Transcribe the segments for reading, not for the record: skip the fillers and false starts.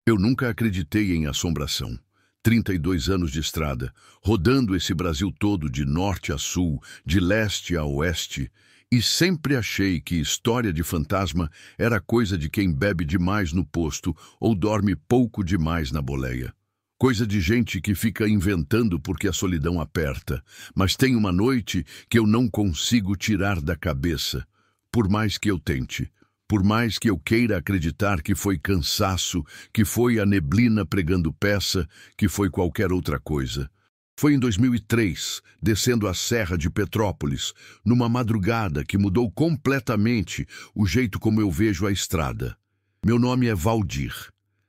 Eu nunca acreditei em assombração. 32 anos de estrada, rodando esse Brasil todo de norte a sul, de leste a oeste, e sempre achei que história de fantasma era coisa de quem bebe demais no posto ou dorme pouco demais na boleia. Coisa de gente que fica inventando porque a solidão aperta, mas tem uma noite que eu não consigo tirar da cabeça, por mais que eu tente. Por mais que eu queira acreditar que foi cansaço, que foi a neblina pregando peça, que foi qualquer outra coisa. Foi em 2003, descendo a Serra de Petrópolis, numa madrugada que mudou completamente o jeito como eu vejo a estrada. Meu nome é Valdir.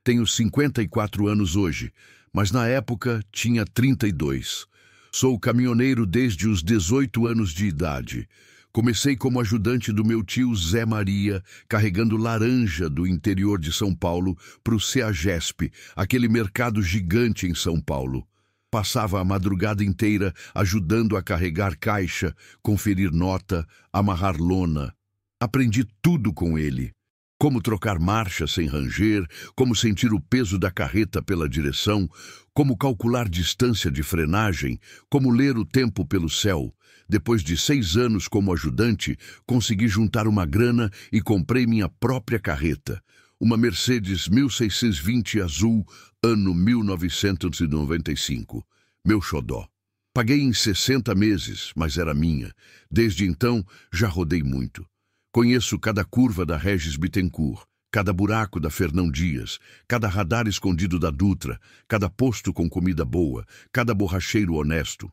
Tenho 54 anos hoje, mas na época tinha 32. Sou caminhoneiro desde os 18 anos de idade. Comecei como ajudante do meu tio Zé Maria, carregando laranja do interior de São Paulo para o CEAGESP, aquele mercado gigante em São Paulo. Passava a madrugada inteira ajudando a carregar caixa, conferir nota, amarrar lona. Aprendi tudo com ele. Como trocar marcha sem ranger, como sentir o peso da carreta pela direção, como calcular distância de frenagem, como ler o tempo pelo céu. Depois de 6 anos como ajudante, consegui juntar uma grana e comprei minha própria carreta. Uma Mercedes 1620 azul, ano 1995. Meu xodó. Paguei em 60 meses, mas era minha. Desde então, já rodei muito. Conheço cada curva da Regis Bittencourt, cada buraco da Fernão Dias, cada radar escondido da Dutra, cada posto com comida boa, cada borracheiro honesto.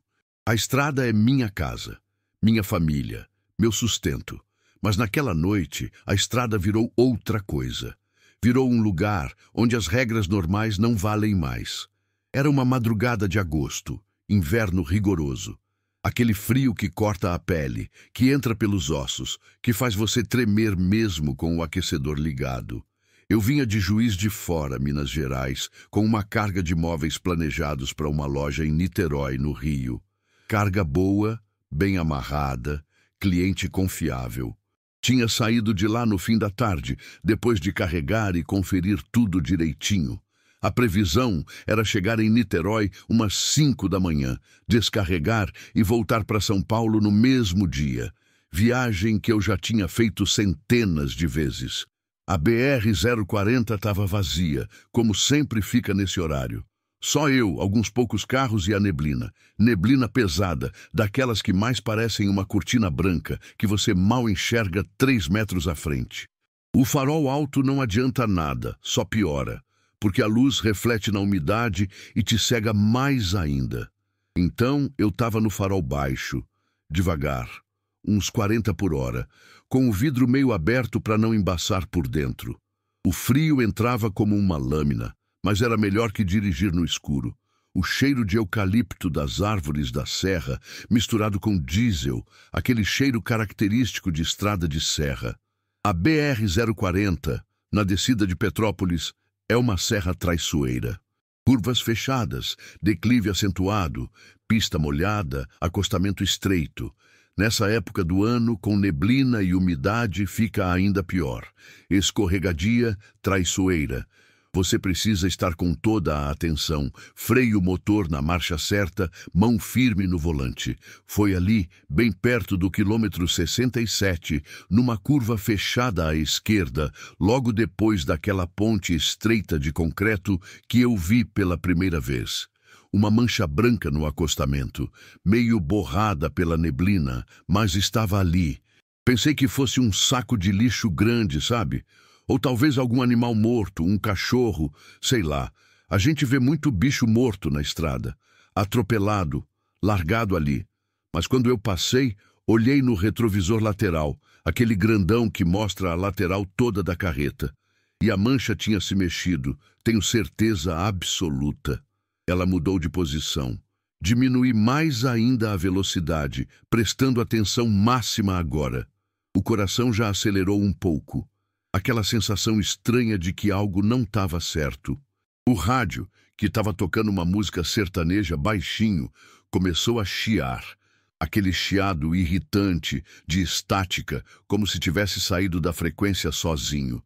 A estrada é minha casa, minha família, meu sustento. Mas naquela noite, a estrada virou outra coisa. Virou um lugar onde as regras normais não valem mais. Era uma madrugada de agosto, inverno rigoroso. Aquele frio que corta a pele, que entra pelos ossos, que faz você tremer mesmo com o aquecedor ligado. Eu vinha de Juiz de Fora, Minas Gerais, com uma carga de móveis planejados para uma loja em Niterói, no Rio. Carga boa, bem amarrada, cliente confiável. Tinha saído de lá no fim da tarde, depois de carregar e conferir tudo direitinho. A previsão era chegar em Niterói umas 5 da manhã, descarregar e voltar para São Paulo no mesmo dia. Viagem que eu já tinha feito centenas de vezes. A BR-040 estava vazia, como sempre fica nesse horário. Só eu, alguns poucos carros e a neblina. Neblina pesada, daquelas que mais parecem uma cortina branca, que você mal enxerga 3 metros à frente. O farol alto não adianta nada, só piora, porque a luz reflete na umidade e te cega mais ainda. Então eu estava no farol baixo, devagar, uns 40 por hora, com o vidro meio aberto para não embaçar por dentro. O frio entrava como uma lâmina, mas era melhor que dirigir no escuro. O cheiro de eucalipto das árvores da serra, misturado com diesel, aquele cheiro característico de estrada de serra. A BR-040, na descida de Petrópolis, é uma serra traiçoeira. Curvas fechadas, declive acentuado, pista molhada, acostamento estreito. Nessa época do ano, com neblina e umidade, fica ainda pior. Escorregadia, traiçoeira. Você precisa estar com toda a atenção, freio motor na marcha certa, mão firme no volante. Foi ali, bem perto do quilômetro 67, numa curva fechada à esquerda, logo depois daquela ponte estreita de concreto que eu vi pela primeira vez. Uma mancha branca no acostamento, meio borrada pela neblina, mas estava ali. Pensei que fosse um saco de lixo grande, sabe? Ou talvez algum animal morto, um cachorro, sei lá. A gente vê muito bicho morto na estrada, atropelado, largado ali. Mas quando eu passei, olhei no retrovisor lateral, aquele grandão que mostra a lateral toda da carreta. E a mancha tinha se mexido, tenho certeza absoluta. Ela mudou de posição. Diminui mais ainda a velocidade, prestando atenção máxima agora. O coração já acelerou um pouco. Aquela sensação estranha de que algo não estava certo. O rádio, que estava tocando uma música sertaneja baixinho, começou a chiar. Aquele chiado irritante, de estática, como se tivesse saído da frequência sozinho.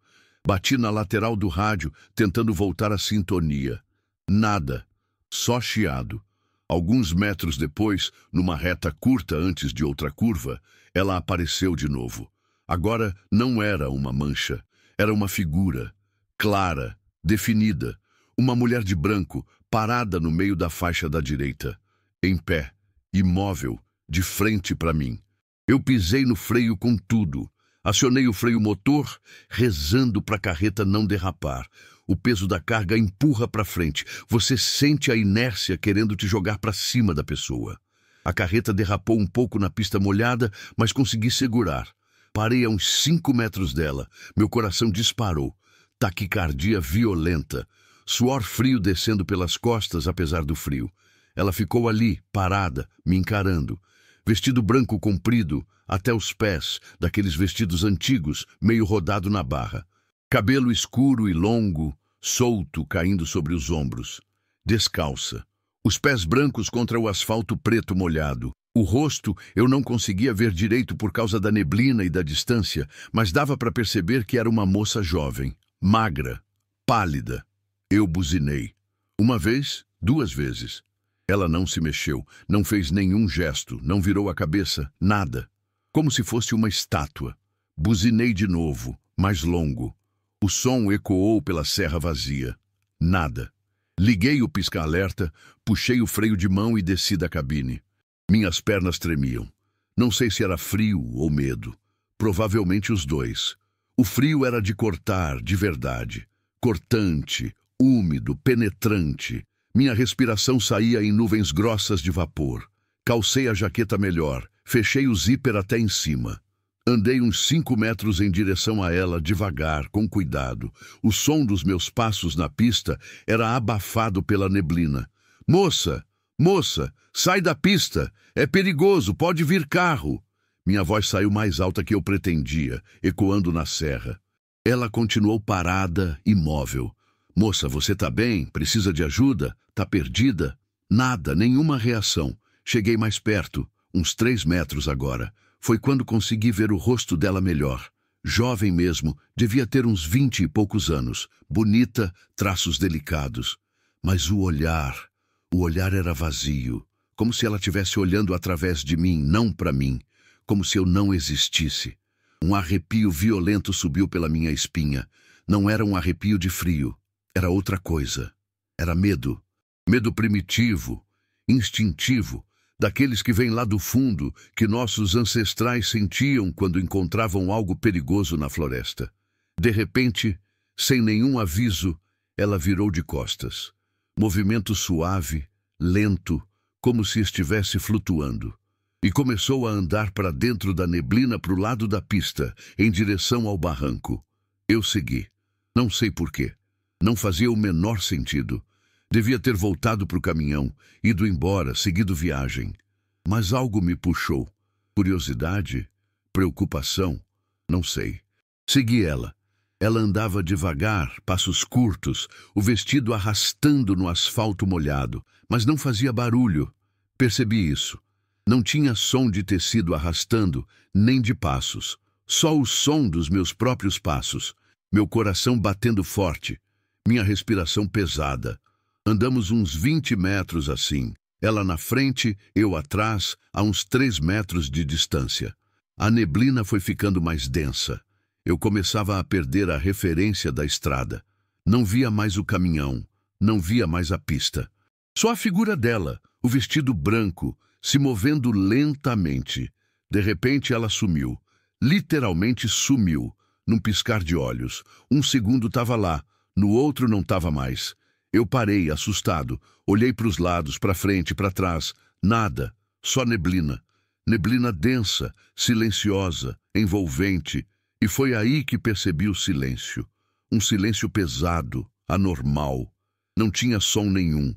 Bati na lateral do rádio, tentando voltar à sintonia. Nada. Só chiado. Alguns metros depois, numa reta curta antes de outra curva, ela apareceu de novo. Agora não era uma mancha. Era uma figura. Clara, definida. Uma mulher de branco, parada no meio da faixa da direita. Em pé, imóvel, de frente para mim. Eu pisei no freio com tudo. Acionei o freio motor, rezando para a carreta não derrapar. O peso da carga empurra para frente. Você sente a inércia querendo te jogar para cima da pessoa. A carreta derrapou um pouco na pista molhada, mas consegui segurar. Parei a uns 5 metros dela. Meu coração disparou. Taquicardia violenta. Suor frio descendo pelas costas, apesar do frio. Ela ficou ali, parada, me encarando. Vestido branco comprido, até os pés, daqueles vestidos antigos, meio rodado na barra. Cabelo escuro e longo, solto, caindo sobre os ombros. Descalça. Os pés brancos contra o asfalto preto molhado. O rosto eu não conseguia ver direito por causa da neblina e da distância, mas dava para perceber que era uma moça jovem, magra, pálida. Eu buzinei. 1 vez, 2 vezes. Ela não se mexeu, não fez nenhum gesto, não virou a cabeça, nada. Como se fosse uma estátua. Buzinei de novo, mais longo. O som ecoou pela serra vazia. Nada. Liguei o pisca-alerta, puxei o freio de mão e desci da cabine. Minhas pernas tremiam. Não sei se era frio ou medo. Provavelmente os dois. O frio era de cortar, de verdade. Cortante, úmido, penetrante. Minha respiração saía em nuvens grossas de vapor. Calcei a jaqueta melhor, fechei o zíper até em cima. Andei uns 5 metros em direção a ela, devagar, com cuidado. O som dos meus passos na pista era abafado pela neblina. Moça! Moça! Sai da pista! É perigoso, pode vir carro! Minha voz saiu mais alta que eu pretendia, ecoando na serra. Ela continuou parada, imóvel. Moça, você tá bem? Precisa de ajuda? Tá perdida? Nada, nenhuma reação. Cheguei mais perto, uns 3 metros agora. Foi quando consegui ver o rosto dela melhor. Jovem mesmo, devia ter uns 20 e poucos anos. Bonita, traços delicados. Mas o olhar era vazio. Como se ela estivesse olhando através de mim, não para mim. Como se eu não existisse. Um arrepio violento subiu pela minha espinha. Não era um arrepio de frio. Era outra coisa. Era medo. Medo primitivo, instintivo. Daqueles que vêm lá do fundo, que nossos ancestrais sentiam quando encontravam algo perigoso na floresta. De repente, sem nenhum aviso, ela virou de costas. Movimento suave, lento, como se estivesse flutuando. E começou a andar para dentro da neblina para o lado da pista, em direção ao barranco. Eu segui. Não sei porquê. Não fazia o menor sentido. Devia ter voltado para o caminhão, ido embora, seguido viagem. Mas algo me puxou. Curiosidade? Preocupação? Não sei. Segui ela. Ela andava devagar, passos curtos, o vestido arrastando no asfalto molhado, mas não fazia barulho. Percebi isso. Não tinha som de tecido arrastando, nem de passos. Só o som dos meus próprios passos. Meu coração batendo forte. Minha respiração pesada. Andamos uns 20 metros assim. Ela na frente, eu atrás, a uns 3 metros de distância. A neblina foi ficando mais densa. Eu começava a perder a referência da estrada. Não via mais o caminhão, não via mais a pista. Só a figura dela, o vestido branco, se movendo lentamente. De repente ela sumiu. Literalmente sumiu, num piscar de olhos. Um segundo estava lá, no outro não estava mais. Eu parei, assustado. Olhei para os lados, para frente, para trás. Nada, só neblina. Neblina densa, silenciosa, envolvente. E foi aí que percebi o silêncio. Um silêncio pesado, anormal. Não tinha som nenhum.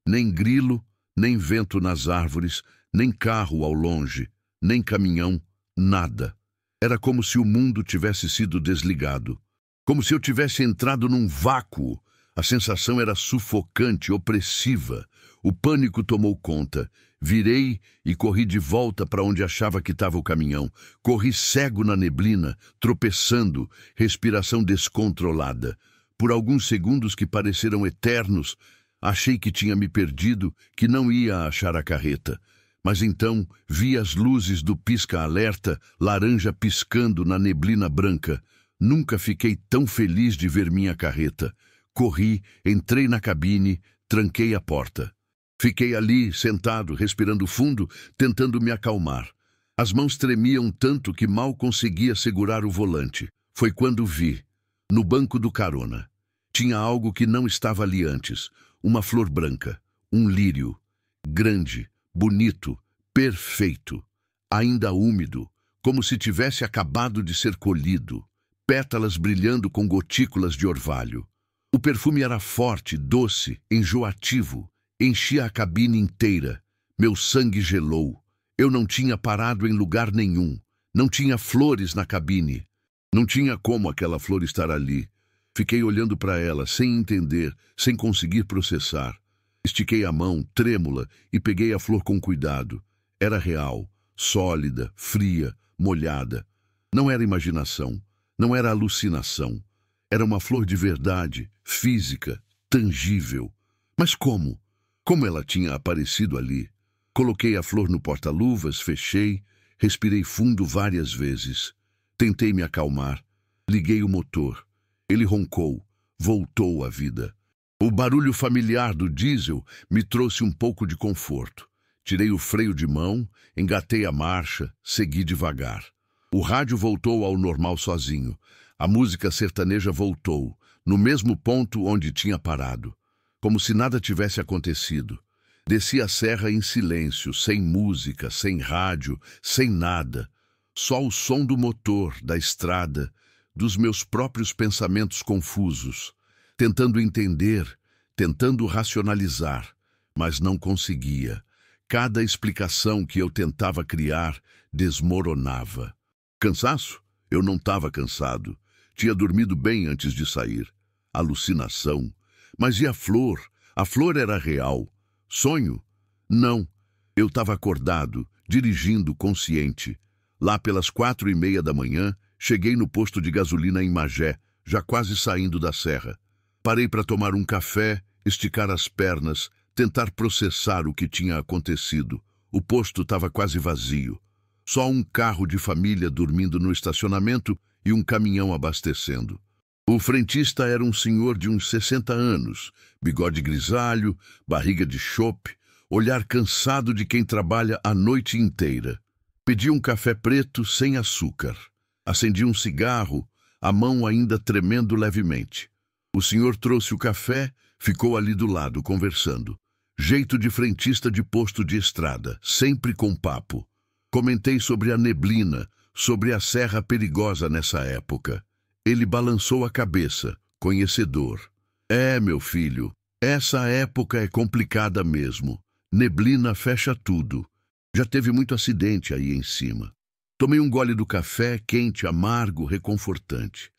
Nem grilo, nem vento nas árvores, nem carro ao longe, nem caminhão, nada. Era como se o mundo tivesse sido desligado. Como se eu tivesse entrado num vácuo. A sensação era sufocante, opressiva. O pânico tomou conta. Virei e corri de volta para onde achava que estava o caminhão. Corri cego na neblina, tropeçando, respiração descontrolada. Por alguns segundos que pareceram eternos, achei que tinha me perdido, que não ia achar a carreta. Mas então vi as luzes do pisca-alerta, laranja piscando na neblina branca. Nunca fiquei tão feliz de ver minha carreta. Corri, entrei na cabine, tranquei a porta. Fiquei ali, sentado, respirando fundo, tentando me acalmar. As mãos tremiam tanto que mal conseguia segurar o volante. Foi quando vi, no banco do carona. Tinha algo que não estava ali antes. Uma flor branca, um lírio. Grande, bonito, perfeito. Ainda úmido, como se tivesse acabado de ser colhido. Pétalas brilhando com gotículas de orvalho. O perfume era forte, doce, enjoativo. Enchia a cabine inteira. Meu sangue gelou. Eu não tinha parado em lugar nenhum. Não tinha flores na cabine. Não tinha como aquela flor estar ali. Fiquei olhando para ela, sem entender, sem conseguir processar. Estiquei a mão, trêmula, e peguei a flor com cuidado. Era real, sólida, fria, molhada. Não era imaginação. Não era alucinação. Era uma flor de verdade, física, tangível. Mas como? Como ela tinha aparecido ali? Coloquei a flor no porta-luvas, fechei, respirei fundo várias vezes. Tentei me acalmar. Liguei o motor. Ele roncou. Voltou à vida. O barulho familiar do diesel me trouxe um pouco de conforto. Tirei o freio de mão, engatei a marcha, segui devagar. O rádio voltou ao normal sozinho. A música sertaneja voltou, no mesmo ponto onde tinha parado. Como se nada tivesse acontecido. Desci a serra em silêncio, sem música, sem rádio, sem nada. Só o som do motor, da estrada, dos meus próprios pensamentos confusos. Tentando entender, tentando racionalizar, mas não conseguia. Cada explicação que eu tentava criar desmoronava. Cansaço? Eu não estava cansado. Tinha dormido bem antes de sair. Alucinação. Mas e a flor? A flor era real. Sonho? Não. Eu estava acordado, dirigindo, consciente. Lá pelas 4:30 da manhã, cheguei no posto de gasolina em Magé, já quase saindo da serra. Parei para tomar um café, esticar as pernas, tentar processar o que tinha acontecido. O posto estava quase vazio. Só um carro de família dormindo no estacionamento e um caminhão abastecendo. O frentista era um senhor de uns 60 anos, bigode grisalho, barriga de chope, olhar cansado de quem trabalha a noite inteira. Pedi um café preto sem açúcar. Acendi um cigarro, a mão ainda tremendo levemente. O senhor trouxe o café, ficou ali do lado, conversando. Jeito de frentista de posto de estrada, sempre com papo. Comentei sobre a neblina, sobre a serra perigosa nessa época. Ele balançou a cabeça, conhecedor. É, meu filho, essa época é complicada mesmo. Neblina fecha tudo. Já teve muito acidente aí em cima. Tomei um gole do café, quente, amargo, reconfortante.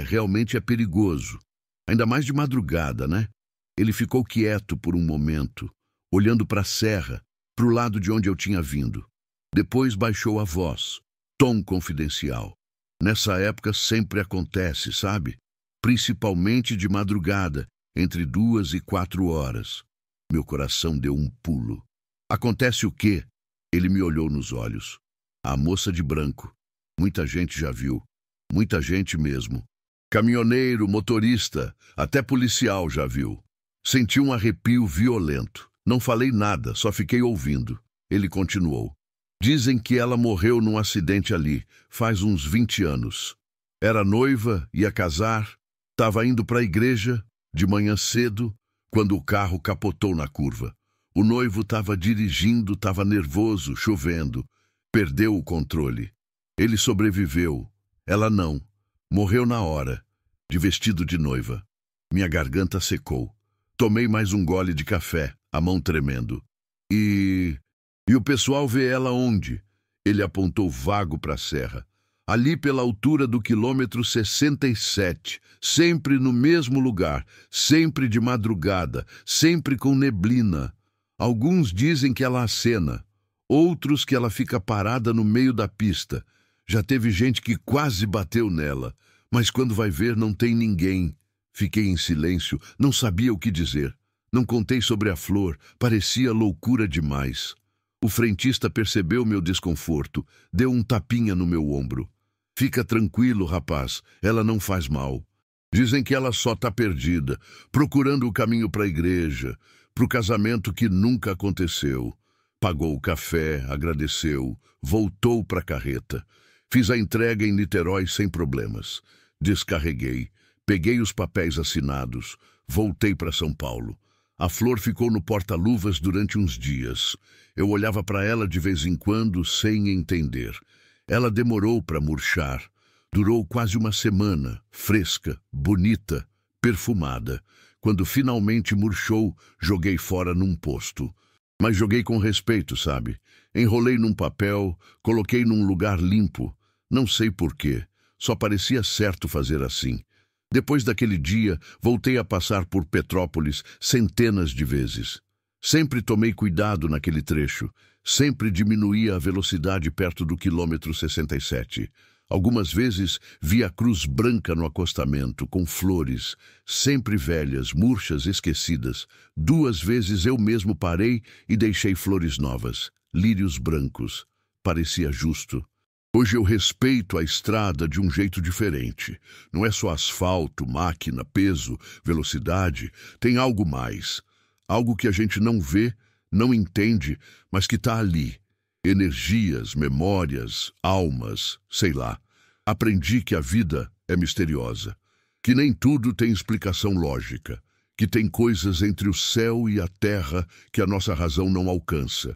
Realmente é perigoso. Ainda mais de madrugada, né? Ele ficou quieto por um momento, olhando para a serra, para o lado de onde eu tinha vindo. Depois baixou a voz, tom confidencial. Nessa época sempre acontece, sabe? Principalmente de madrugada, entre 2 e 4 horas. Meu coração deu um pulo. Acontece o quê? Ele me olhou nos olhos. A moça de branco. Muita gente já viu. Muita gente mesmo. Caminhoneiro, motorista, até policial já viu. Senti um arrepio violento. Não falei nada, só fiquei ouvindo. Ele continuou. Dizem que ela morreu num acidente ali, faz uns 20 anos. Era noiva, ia casar, estava indo para a igreja, de manhã cedo, quando o carro capotou na curva. O noivo estava dirigindo, estava nervoso, chovendo. Perdeu o controle. Ele sobreviveu. Ela não. Morreu na hora, de vestido de noiva. Minha garganta secou. Tomei mais um gole de café, a mão tremendo. E o pessoal vê ela onde? Ele apontou vago para a serra. ali pela altura do quilômetro 67, sempre no mesmo lugar, sempre de madrugada, sempre com neblina. Alguns dizem que ela acena, outros que ela fica parada no meio da pista. Já teve gente que quase bateu nela, mas quando vai ver não tem ninguém. Fiquei em silêncio, não sabia o que dizer. Não contei sobre a flor, parecia loucura demais. O frentista percebeu meu desconforto, deu um tapinha no meu ombro. Fica tranquilo, rapaz, ela não faz mal. Dizem que ela só tá perdida, procurando o caminho para a igreja, pro casamento que nunca aconteceu. Pagou o café, agradeceu, voltou para a carreta. Fiz a entrega em Niterói sem problemas. Descarreguei, peguei os papéis assinados, voltei para São Paulo. A flor ficou no porta-luvas durante uns dias. Eu olhava para ela de vez em quando, sem entender. Ela demorou para murchar. Durou quase uma semana, fresca, bonita, perfumada. Quando finalmente murchou, joguei fora num posto. Mas joguei com respeito, sabe? Enrolei num papel, coloquei num lugar limpo. Não sei por quê, só parecia certo fazer assim. Depois daquele dia, voltei a passar por Petrópolis centenas de vezes. Sempre tomei cuidado naquele trecho. Sempre diminuía a velocidade perto do quilômetro 67. Algumas vezes vi a cruz branca no acostamento, com flores, sempre velhas, murchas, esquecidas. 2 vezes eu mesmo parei e deixei flores novas, lírios brancos. Parecia justo. Hoje eu respeito a estrada de um jeito diferente. Não é só asfalto, máquina, peso, velocidade. Tem algo mais. Algo que a gente não vê, não entende, mas que está ali. Energias, memórias, almas, sei lá. Aprendi que a vida é misteriosa, que nem tudo tem explicação lógica, que tem coisas entre o céu e a terra que a nossa razão não alcança.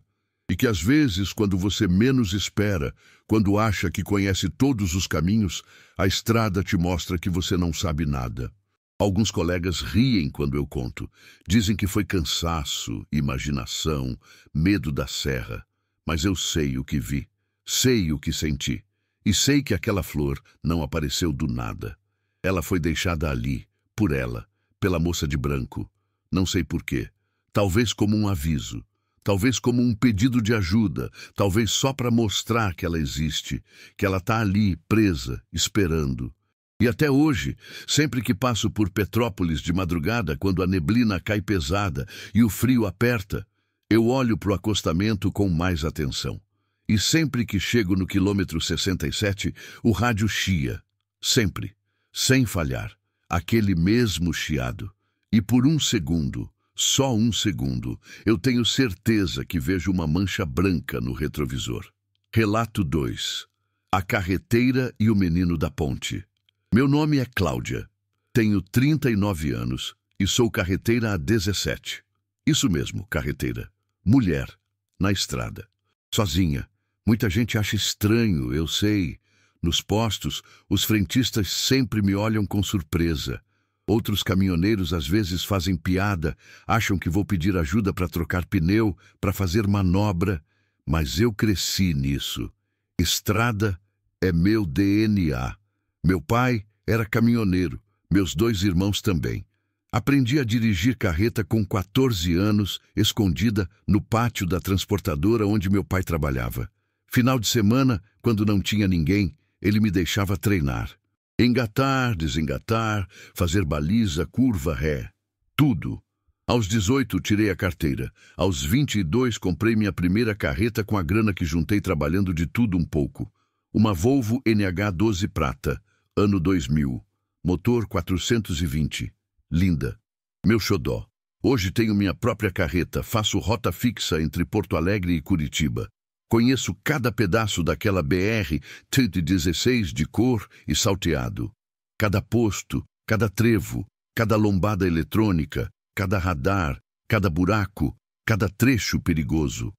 E que às vezes, quando você menos espera, quando acha que conhece todos os caminhos, a estrada te mostra que você não sabe nada. Alguns colegas riem quando eu conto. Dizem que foi cansaço, imaginação, medo da serra. Mas eu sei o que vi, sei o que senti. E sei que aquela flor não apareceu do nada. Ela foi deixada ali, por ela, pela moça de branco. Não sei por quê. Talvez como um aviso. Talvez como um pedido de ajuda, talvez só para mostrar que ela existe, que ela está ali, presa, esperando. E até hoje, sempre que passo por Petrópolis de madrugada, quando a neblina cai pesada e o frio aperta, eu olho para o acostamento com mais atenção. E sempre que chego no quilômetro 67, o rádio chia. Sempre, sem falhar, aquele mesmo chiado. E por um segundo, só um segundo, eu tenho certeza que vejo uma mancha branca no retrovisor. Relato 2. A carreteira e o menino da ponte. Meu nome é Cláudia. Tenho 39 anos e sou carreteira há 17. Isso mesmo, carreteira. Mulher, na estrada. Sozinha. Muita gente acha estranho, eu sei. Nos postos, os frentistas sempre me olham com surpresa. Outros caminhoneiros às vezes fazem piada, acham que vou pedir ajuda para trocar pneu, para fazer manobra, mas eu cresci nisso. Estrada é meu DNA. Meu pai era caminhoneiro, meus 2 irmãos também. Aprendi a dirigir carreta com 14 anos, escondida no pátio da transportadora onde meu pai trabalhava. Final de semana, quando não tinha ninguém, ele me deixava treinar. Engatar, desengatar, fazer baliza, curva, ré. Tudo. Aos 18 tirei a carteira. Aos 22 comprei minha primeira carreta com a grana que juntei trabalhando de tudo um pouco. Uma Volvo NH12 prata, ano 2000. Motor 420. Linda. Meu xodó. Hoje tenho minha própria carreta, faço rota fixa entre Porto Alegre e Curitiba. Conheço cada pedaço daquela BR-116 de cor e salteado. Cada posto, cada trevo, cada lombada eletrônica, cada radar, cada buraco, cada trecho perigoso.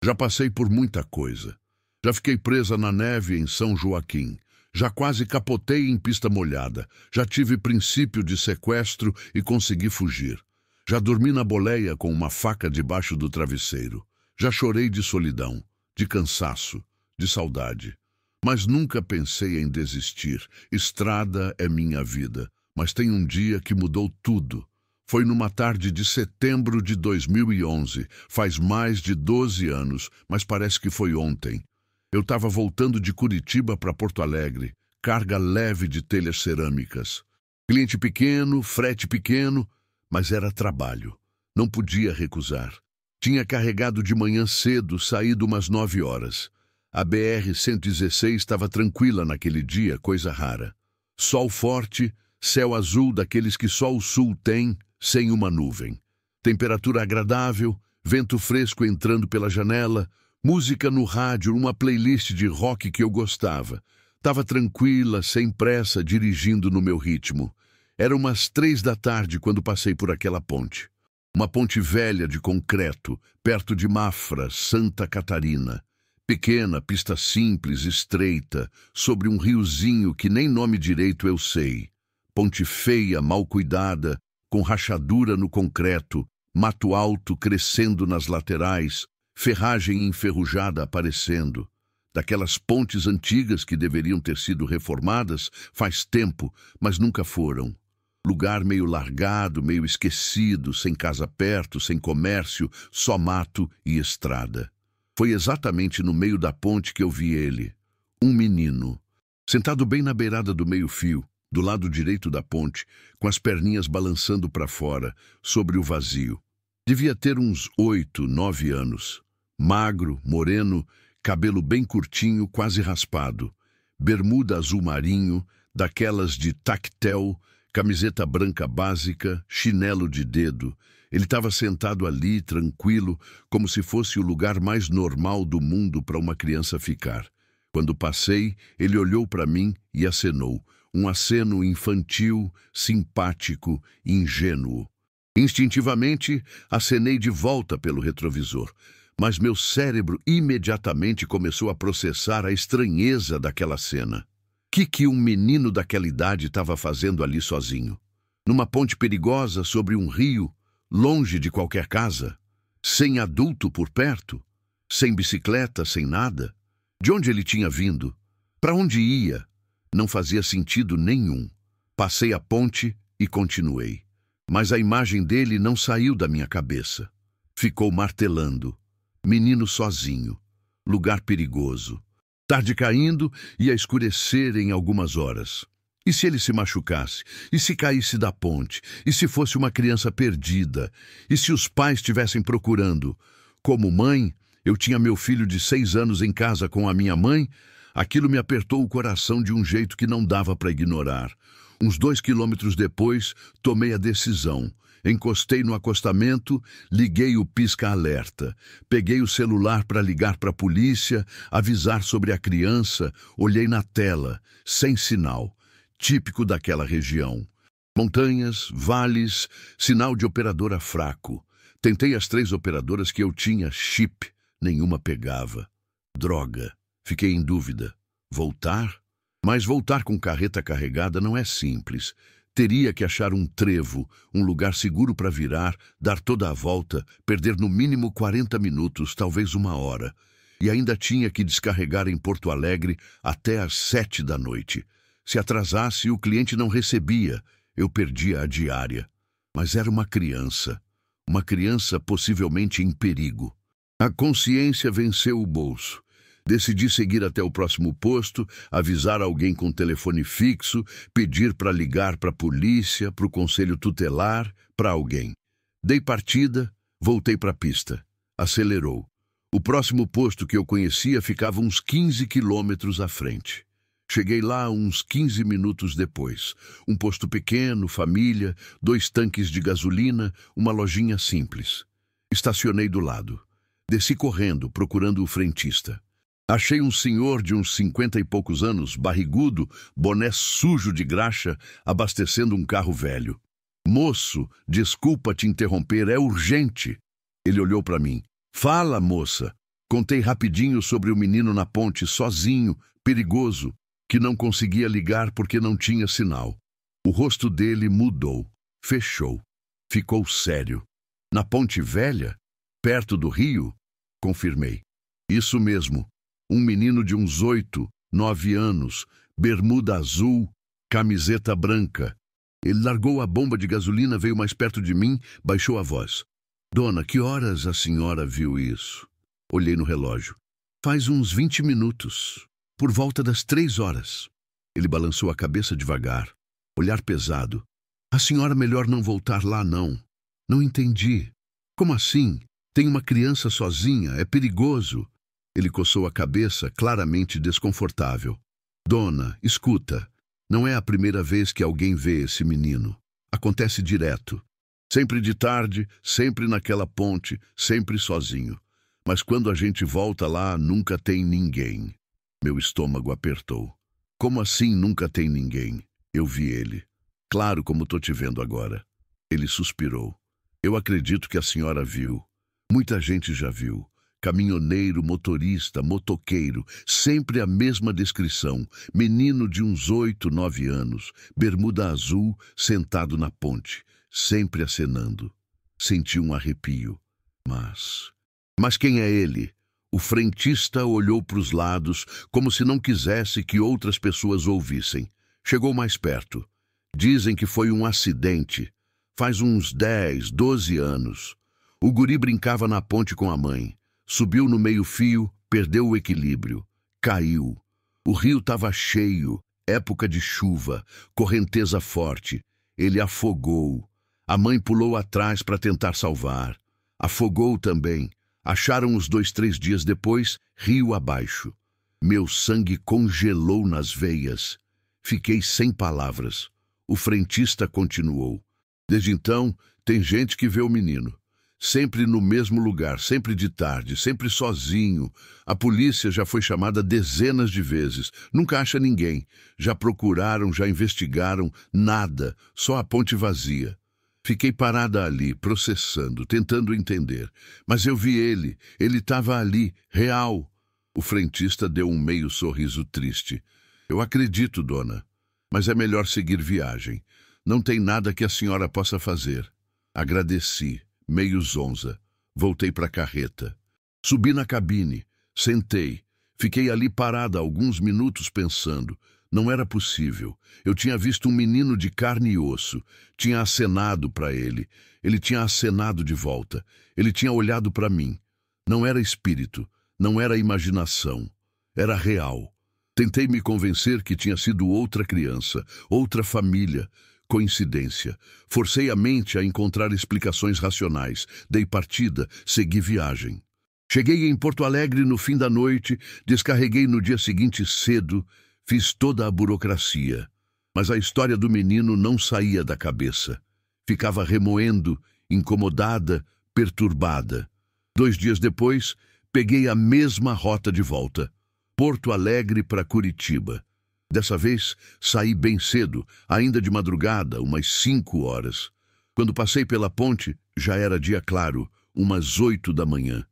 Já passei por muita coisa. Já fiquei presa na neve em São Joaquim. Já quase capotei em pista molhada. Já tive princípio de sequestro e consegui fugir. Já dormi na boleia com uma faca debaixo do travesseiro. Já chorei de solidão, de cansaço, de saudade. Mas nunca pensei em desistir. Estrada é minha vida. Mas tem um dia que mudou tudo. Foi numa tarde de setembro de 2011. Faz mais de 12 anos, mas parece que foi ontem. Eu estava voltando de Curitiba para Porto Alegre. Carga leve de telhas cerâmicas. Cliente pequeno, frete pequeno, mas era trabalho. Não podia recusar. Tinha carregado de manhã cedo, saído umas 9 horas. A BR-116 estava tranquila naquele dia, coisa rara. Sol forte, céu azul daqueles que só o sul tem, sem uma nuvem. Temperatura agradável, vento fresco entrando pela janela, música no rádio, uma playlist de rock que eu gostava. Estava tranquila, sem pressa, dirigindo no meu ritmo. Era umas 3 da tarde quando passei por aquela ponte. Uma ponte velha de concreto, perto de Mafra, Santa Catarina. Pequena, pista simples, estreita, sobre um riozinho que nem nome direito eu sei. Ponte feia, mal cuidada, com rachadura no concreto, mato alto crescendo nas laterais, ferragem enferrujada aparecendo. Daquelas pontes antigas que deveriam ter sido reformadas faz tempo, mas nunca foram. Lugar meio largado, meio esquecido, sem casa perto, sem comércio, só mato e estrada. Foi exatamente no meio da ponte que eu vi ele, um menino, sentado bem na beirada do meio-fio, do lado direito da ponte, com as perninhas balançando para fora, sobre o vazio. Devia ter uns 8, 9 anos. Magro, moreno, cabelo bem curtinho, quase raspado. Bermuda azul marinho, daquelas de tactel, camiseta branca básica, chinelo de dedo. Ele estava sentado ali, tranquilo, como se fosse o lugar mais normal do mundo para uma criança ficar. Quando passei, ele olhou para mim e acenou. Um aceno infantil, simpático, ingênuo. Instintivamente, acenei de volta pelo retrovisor, mas meu cérebro imediatamente começou a processar a estranheza daquela cena. Que um menino daquela idade estava fazendo ali sozinho? Numa ponte perigosa sobre um rio, longe de qualquer casa, sem adulto por perto, sem bicicleta, sem nada. De onde ele tinha vindo? Para onde ia? Não fazia sentido nenhum. Passei a ponte e continuei. Mas a imagem dele não saiu da minha cabeça. Ficou martelando. Menino sozinho. Lugar perigoso. Tarde caindo, ia escurecer em algumas horas. E se ele se machucasse? E se caísse da ponte? E se fosse uma criança perdida? E se os pais estivessem procurando? Como mãe, eu tinha meu filho de 6 anos em casa com a minha mãe. Aquilo me apertou o coração de um jeito que não dava para ignorar. Uns 2 quilômetros depois, tomei a decisão. Encostei no acostamento, liguei o pisca-alerta. Peguei o celular para ligar para a polícia, avisar sobre a criança. Olhei na tela, sem sinal. Típico daquela região. Montanhas, vales, sinal de operadora fraco. Tentei as 3 operadoras que eu tinha, chip, nenhuma pegava. Droga, fiquei em dúvida. Voltar? Mas voltar com carreta carregada não é simples. Teria que achar um trevo, um lugar seguro para virar, dar toda a volta, perder no mínimo 40 minutos, talvez 1 hora. E ainda tinha que descarregar em Porto Alegre até às 7 da noite. Se atrasasse, o cliente não recebia. Eu perdia a diária. Mas era uma criança possivelmente em perigo. A consciência venceu o bolso. Decidi seguir até o próximo posto, avisar alguém com telefone fixo, pedir para ligar para a polícia, para o conselho tutelar, para alguém. Dei partida, voltei para a pista. Acelerou. O próximo posto que eu conhecia ficava uns 15 quilômetros à frente. Cheguei lá uns 15 minutos depois. Um posto pequeno, família, 2 tanques de gasolina, uma lojinha simples. Estacionei do lado. Desci correndo, procurando o frentista. Achei um senhor de uns 50 e poucos anos, barrigudo, boné sujo de graxa, abastecendo um carro velho. Moço, desculpa te interromper, é urgente. Ele olhou para mim. Fala, moça. Contei rapidinho sobre o menino na ponte, sozinho, perigoso, que não conseguia ligar porque não tinha sinal. O rosto dele mudou, fechou, ficou sério. Na Ponte Velha? Perto do rio? Confirmei. Isso mesmo, um menino de uns 8, 9 anos, bermuda azul, camiseta branca. Ele largou a bomba de gasolina, veio mais perto de mim, baixou a voz. Dona, que horas a senhora viu isso? Olhei no relógio. Faz uns 20 minutos, por volta das 3 horas. Ele balançou a cabeça devagar, olhar pesado. A senhora melhor não voltar lá, não. Não entendi. Como assim? Tem uma criança sozinha, é perigoso. Ele coçou a cabeça, claramente desconfortável. Dona, escuta. Não é a primeira vez que alguém vê esse menino. Acontece direto. Sempre de tarde, sempre naquela ponte, sempre sozinho. Mas quando a gente volta lá, nunca tem ninguém. Meu estômago apertou. Como assim nunca tem ninguém? Eu vi ele. Claro, como tô te vendo agora. Ele suspirou. Eu acredito que a senhora viu. Muita gente já viu. Caminhoneiro, motorista, motoqueiro, sempre a mesma descrição. Menino de uns 8, 9 anos, bermuda azul, sentado na ponte, sempre acenando. Senti um arrepio. Mas quem é ele? O frentista olhou para os lados, como se não quisesse que outras pessoas ouvissem. Chegou mais perto. Dizem que foi um acidente. Faz uns 10, 12 anos. O guri brincava na ponte com a mãe. Subiu no meio-fio, perdeu o equilíbrio. Caiu. O rio estava cheio, época de chuva, correnteza forte. Ele afogou. A mãe pulou atrás para tentar salvar. Afogou também. Acharam os 2, 3 dias depois, rio abaixo. Meu sangue congelou nas veias. Fiquei sem palavras. O frentista continuou. Desde então, tem gente que vê o menino. Sempre no mesmo lugar, sempre de tarde, sempre sozinho. A polícia já foi chamada dezenas de vezes. Nunca acha ninguém. Já procuraram, já investigaram. Nada. Só a ponte vazia. Fiquei parada ali, processando, tentando entender. Mas eu vi ele. Ele estava ali, real. O frentista deu um meio sorriso triste. Eu acredito, dona. Mas é melhor seguir viagem. Não tem nada que a senhora possa fazer. Agradeci. Meio zonza. Voltei para a carreta. Subi na cabine. Sentei. Fiquei ali parada alguns minutos pensando. Não era possível. Eu tinha visto um menino de carne e osso. Tinha acenado para ele. Ele tinha acenado de volta. Ele tinha olhado para mim. Não era espírito. Não era imaginação. Era real. Tentei me convencer que tinha sido outra criança, outra família. Coincidência. Forcei a mente a encontrar explicações racionais. Dei partida, segui viagem. Cheguei em Porto Alegre no fim da noite, descarreguei no dia seguinte cedo, fiz toda a burocracia. Mas a história do menino não saía da cabeça. Ficava remoendo, incomodada, perturbada. 2 dias depois, peguei a mesma rota de volta. Porto Alegre para Curitiba. Dessa vez, saí bem cedo, ainda de madrugada, umas 5 horas. Quando passei pela ponte, já era dia claro, umas 8 da manhã.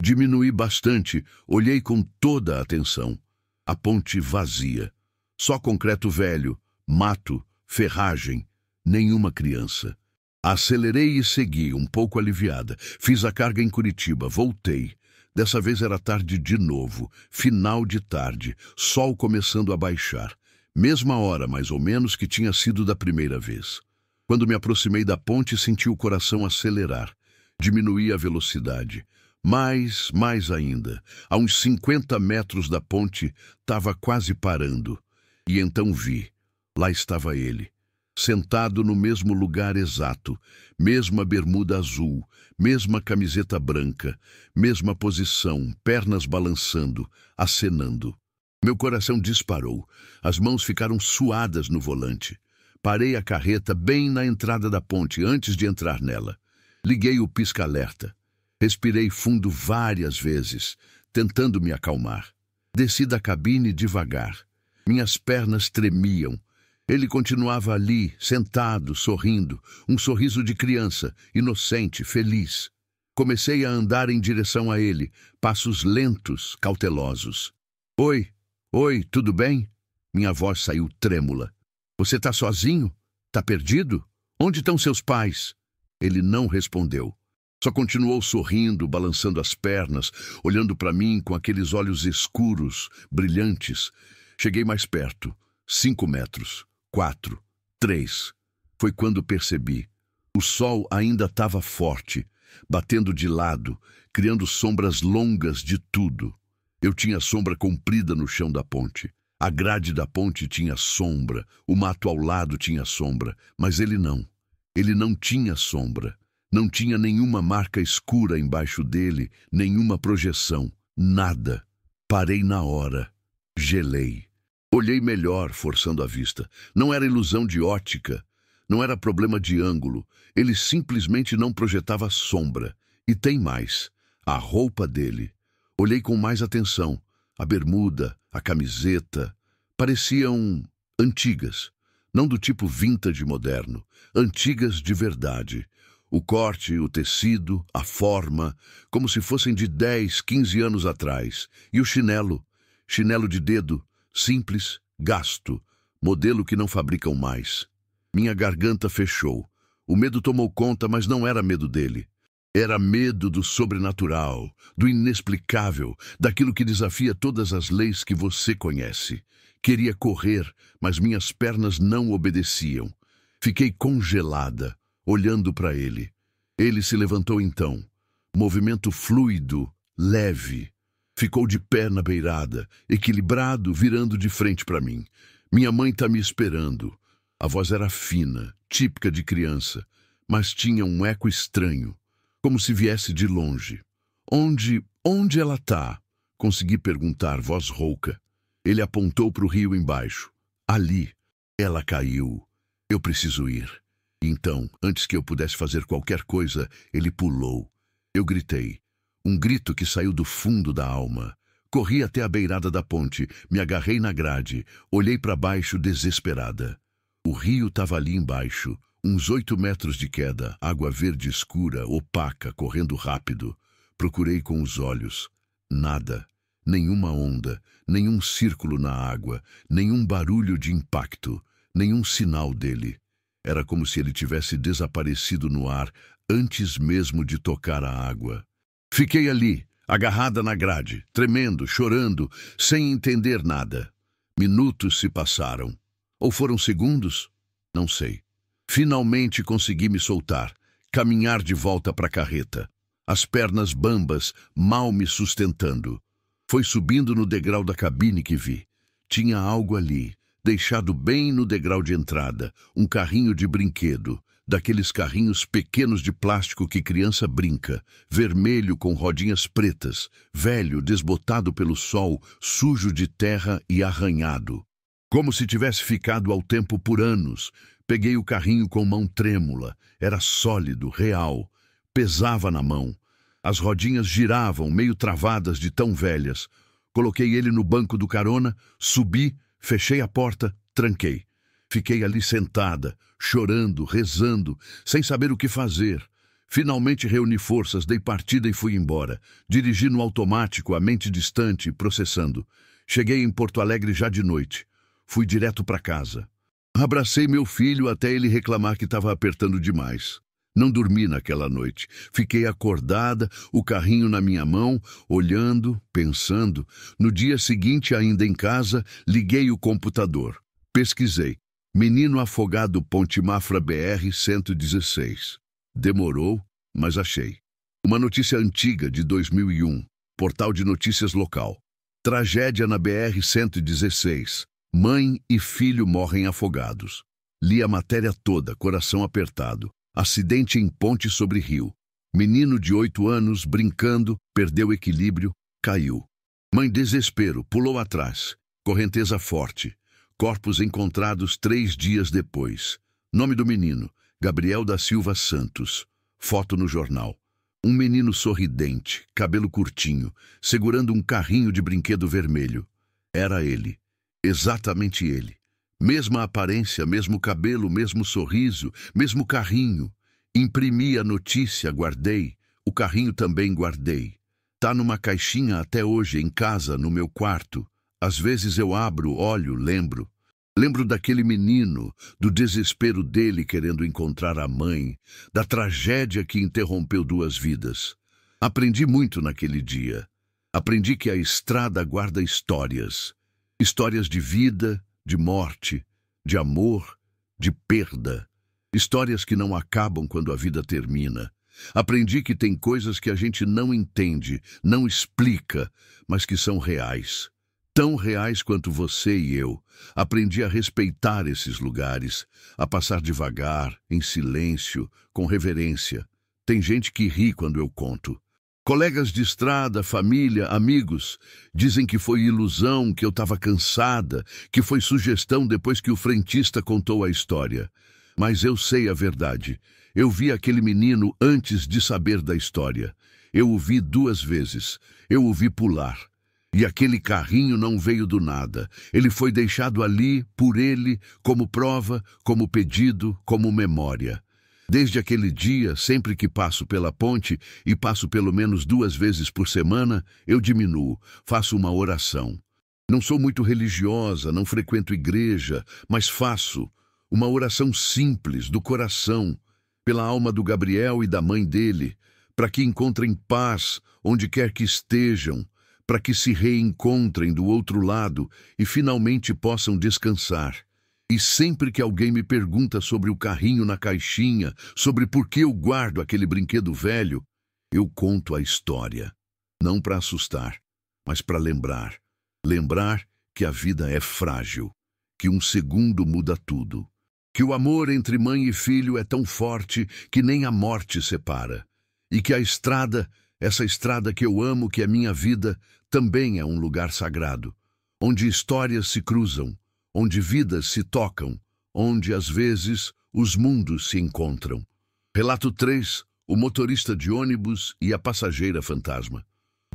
Diminuí bastante, olhei com toda a atenção. A ponte vazia. Só concreto velho, mato, ferragem, nenhuma criança. Acelerei e segui, um pouco aliviada. Fiz a carga em Curitiba, voltei. Dessa vez era tarde de novo, final de tarde, sol começando a baixar. Mesma hora, mais ou menos, que tinha sido da primeira vez. Quando me aproximei da ponte, senti o coração acelerar. Diminuí a velocidade. Mais ainda. A uns 50 metros da ponte, estava quase parando. E então vi. Lá estava ele. Sentado no mesmo lugar exato, mesma bermuda azul, mesma camiseta branca, mesma posição, pernas balançando, acenando. Meu coração disparou, as mãos ficaram suadas no volante. Parei a carreta bem na entrada da ponte, antes de entrar nela. Liguei o pisca-alerta. Respirei fundo várias vezes, tentando me acalmar. Desci da cabine devagar. Minhas pernas tremiam. Ele continuava ali, sentado, sorrindo, um sorriso de criança, inocente, feliz. Comecei a andar em direção a ele, passos lentos, cautelosos. Oi, tudo bem? Minha voz saiu trêmula. Você está sozinho? Está perdido? Onde estão seus pais? Ele não respondeu. Só continuou sorrindo, balançando as pernas, olhando para mim com aqueles olhos escuros, brilhantes. Cheguei mais perto. 5 metros. 4. 3. Foi quando percebi. O sol ainda estava forte, batendo de lado, criando sombras longas de tudo. Eu tinha sombra comprida no chão da ponte. A grade da ponte tinha sombra, o mato ao lado tinha sombra, mas ele não. Ele não tinha sombra. Não tinha nenhuma marca escura embaixo dele, nenhuma projeção, nada. Parei na hora. Gelei. Olhei melhor, forçando a vista. Não era ilusão de ótica. Não era problema de ângulo. Ele simplesmente não projetava sombra. E tem mais. A roupa dele. Olhei com mais atenção. A bermuda, a camiseta, pareciam antigas. Não do tipo vintage moderno. Antigas de verdade. O corte, o tecido, a forma, como se fossem de 10, 15 anos atrás. E o chinelo. Chinelo de dedo, simples, gasto. Modelo que não fabricam mais. Minha garganta fechou. O medo tomou conta, mas não era medo dele. Era medo do sobrenatural, do inexplicável, daquilo que desafia todas as leis que você conhece. Queria correr, mas minhas pernas não obedeciam. Fiquei congelada, olhando para ele. Ele se levantou então. Movimento fluido, leve. Ficou de pé na beirada, equilibrado, virando de frente para mim. Minha mãe está me esperando. A voz era fina, típica de criança, mas tinha um eco estranho, como se viesse de longe. Onde ela tá? Consegui perguntar, voz rouca. Ele apontou para o rio embaixo. Ali. Ela caiu. Eu preciso ir. Então, antes que eu pudesse fazer qualquer coisa, ele pulou. Eu gritei. Um grito que saiu do fundo da alma. Corri até a beirada da ponte, me agarrei na grade, olhei para baixo desesperada. O rio estava ali embaixo, uns 8 metros de queda, água verde escura, opaca, correndo rápido. Procurei com os olhos. Nada. Nenhuma onda, nenhum círculo na água, nenhum barulho de impacto, nenhum sinal dele. Era como se ele tivesse desaparecido no ar antes mesmo de tocar a água. Fiquei ali, agarrada na grade, tremendo, chorando, sem entender nada. Minutos se passaram. Ou foram segundos? Não sei. Finalmente consegui me soltar, caminhar de volta para a carreta. As pernas bambas, mal me sustentando. Foi subindo no degrau da cabine que vi. Tinha algo ali, deixado bem no degrau de entrada, um carrinho de brinquedo, daqueles carrinhos pequenos de plástico que criança brinca, vermelho com rodinhas pretas, velho, desbotado pelo sol, sujo de terra e arranhado. Como se tivesse ficado ao tempo por anos. Peguei o carrinho com mão trêmula. Era sólido, real. Pesava na mão. As rodinhas giravam, meio travadas de tão velhas. Coloquei ele no banco do carona, subi, fechei a porta, tranquei. Fiquei ali sentada, chorando, rezando, sem saber o que fazer. Finalmente reuni forças, dei partida e fui embora. Dirigi no automático, a mente distante, processando. Cheguei em Porto Alegre já de noite. Fui direto para casa. Abracei meu filho até ele reclamar que estava apertando demais. Não dormi naquela noite. Fiquei acordada, o carrinho na minha mão, olhando, pensando. No dia seguinte, ainda em casa, liguei o computador. Pesquisei. Menino afogado Ponte Mafra BR-116. Demorou, mas achei. Uma notícia antiga de 2001. Portal de notícias local. Tragédia na BR-116. Mãe e filho morrem afogados. Li a matéria toda, coração apertado. Acidente em ponte sobre rio. Menino de 8 anos, brincando, perdeu equilíbrio, caiu. Mãe desespero, pulou atrás. Correnteza forte. Corpos encontrados 3 dias depois. Nome do menino, Gabriel da Silva Santos. Foto no jornal. Um menino sorridente, cabelo curtinho, segurando um carrinho de brinquedo vermelho. Era ele. Exatamente ele. Mesma aparência, mesmo cabelo, mesmo sorriso, mesmo carrinho. Imprimi a notícia, guardei. O carrinho também guardei. Tá numa caixinha até hoje, em casa, no meu quarto. Às vezes eu abro, olho, lembro. Lembro daquele menino, do desespero dele querendo encontrar a mãe, da tragédia que interrompeu 2 vidas. Aprendi muito naquele dia. Aprendi que a estrada guarda histórias. Histórias de vida, de morte, de amor, de perda. Histórias que não acabam quando a vida termina. Aprendi que tem coisas que a gente não entende, não explica, mas que são reais. Tão reais quanto você e eu. Aprendi a respeitar esses lugares, a passar devagar, em silêncio, com reverência. Tem gente que ri quando eu conto. Colegas de estrada, família, amigos, dizem que foi ilusão, que eu estava cansada, que foi sugestão depois que o frentista contou a história. Mas eu sei a verdade. Eu vi aquele menino antes de saber da história. Eu o vi 2 vezes. Eu o vi pular. E aquele carrinho não veio do nada. Ele foi deixado ali, por ele, como prova, como pedido, como memória. Desde aquele dia, sempre que passo pela ponte, e passo pelo menos 2 vezes por semana, eu diminuo, faço uma oração. Não sou muito religiosa, não frequento igreja, mas faço uma oração simples, do coração, pela alma do Gabriel e da mãe dele, para que encontrem paz onde quer que estejam, para que se reencontrem do outro lado e finalmente possam descansar. E sempre que alguém me pergunta sobre o carrinho na caixinha, sobre por que eu guardo aquele brinquedo velho, eu conto a história. Não para assustar, mas para lembrar. Lembrar que a vida é frágil, que um segundo muda tudo. Que o amor entre mãe e filho é tão forte que nem a morte separa. E que a estrada, essa estrada que eu amo, que é minha vida, também é um lugar sagrado, onde histórias se cruzam, onde vidas se tocam, onde, às vezes, os mundos se encontram. Relato 3. O motorista de ônibus e a passageira fantasma.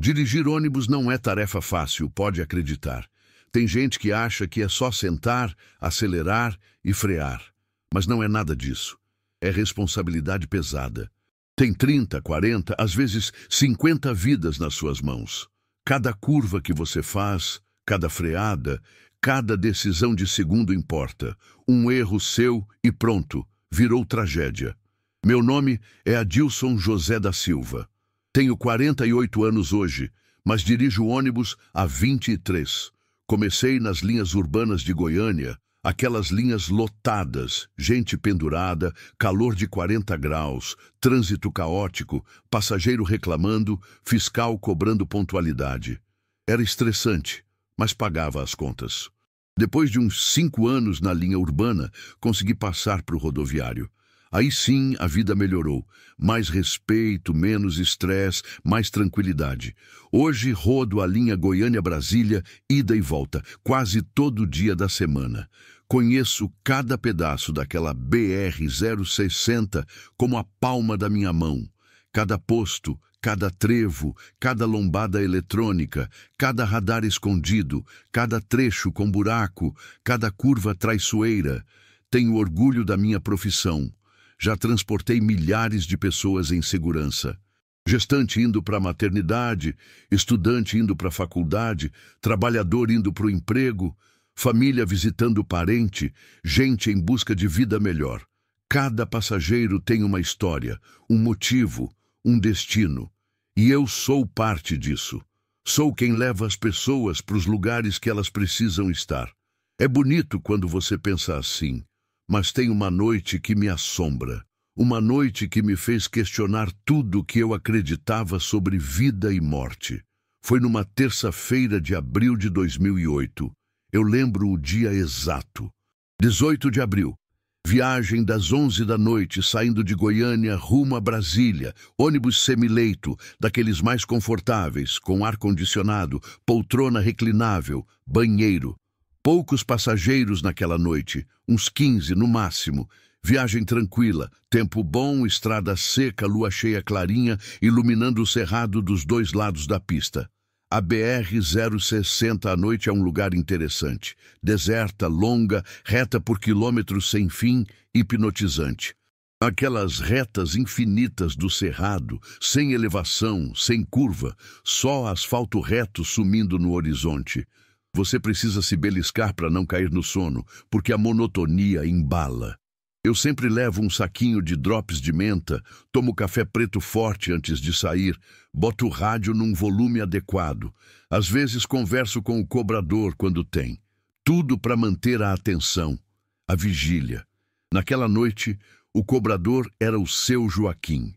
Dirigir ônibus não é tarefa fácil, pode acreditar. Tem gente que acha que é só sentar, acelerar e frear. Mas não é nada disso. É responsabilidade pesada. Tem 30, 40, às vezes 50 vidas nas suas mãos. Cada curva que você faz, cada freada, cada decisão de segundo importa. Um erro seu e pronto, virou tragédia. Meu nome é Adilson José da Silva. Tenho 48 anos hoje, mas dirijo ônibus há 23. Comecei nas linhas urbanas de Goiânia, aquelas linhas lotadas, gente pendurada, calor de 40 graus, trânsito caótico, passageiro reclamando, fiscal cobrando pontualidade. Era estressante, mas pagava as contas. Depois de uns 5 anos na linha urbana, consegui passar para o rodoviário. Aí sim a vida melhorou. Mais respeito, menos estresse, mais tranquilidade. Hoje rodo a linha Goiânia-Brasília, ida e volta, quase todo dia da semana. Conheço cada pedaço daquela BR-060 como a palma da minha mão. Cada posto, cada trevo, cada lombada eletrônica, cada radar escondido, cada trecho com buraco, cada curva traiçoeira. Tenho orgulho da minha profissão. Já transportei milhares de pessoas em segurança. Gestante indo para a maternidade, estudante indo para a faculdade, trabalhador indo para o emprego, família visitando parente, gente em busca de vida melhor. Cada passageiro tem uma história, um motivo, um destino. E eu sou parte disso. Sou quem leva as pessoas para os lugares que elas precisam estar. É bonito quando você pensa assim. Mas tem uma noite que me assombra, uma noite que me fez questionar tudo o que eu acreditava sobre vida e morte. Foi numa terça-feira de abril de 2008. Eu lembro o dia exato. 18 de abril. Viagem das 11 da noite, saindo de Goiânia rumo a Brasília. Ônibus semileito, daqueles mais confortáveis, com ar-condicionado, poltrona reclinável, banheiro. Poucos passageiros naquela noite, uns 15 no máximo. Viagem tranquila, tempo bom, estrada seca, lua cheia clarinha, iluminando o cerrado dos 2 lados da pista. A BR-060 à noite é um lugar interessante. Deserta, longa, reta por quilômetros sem fim, hipnotizante. Aquelas retas infinitas do cerrado, sem elevação, sem curva, só asfalto reto sumindo no horizonte. Você precisa se beliscar para não cair no sono, porque a monotonia embala. Eu sempre levo um saquinho de drops de menta, tomo café preto forte antes de sair, boto o rádio num volume adequado. Às vezes converso com o cobrador quando tem. Tudo para manter a atenção, a vigília. Naquela noite, o cobrador era o seu Joaquim.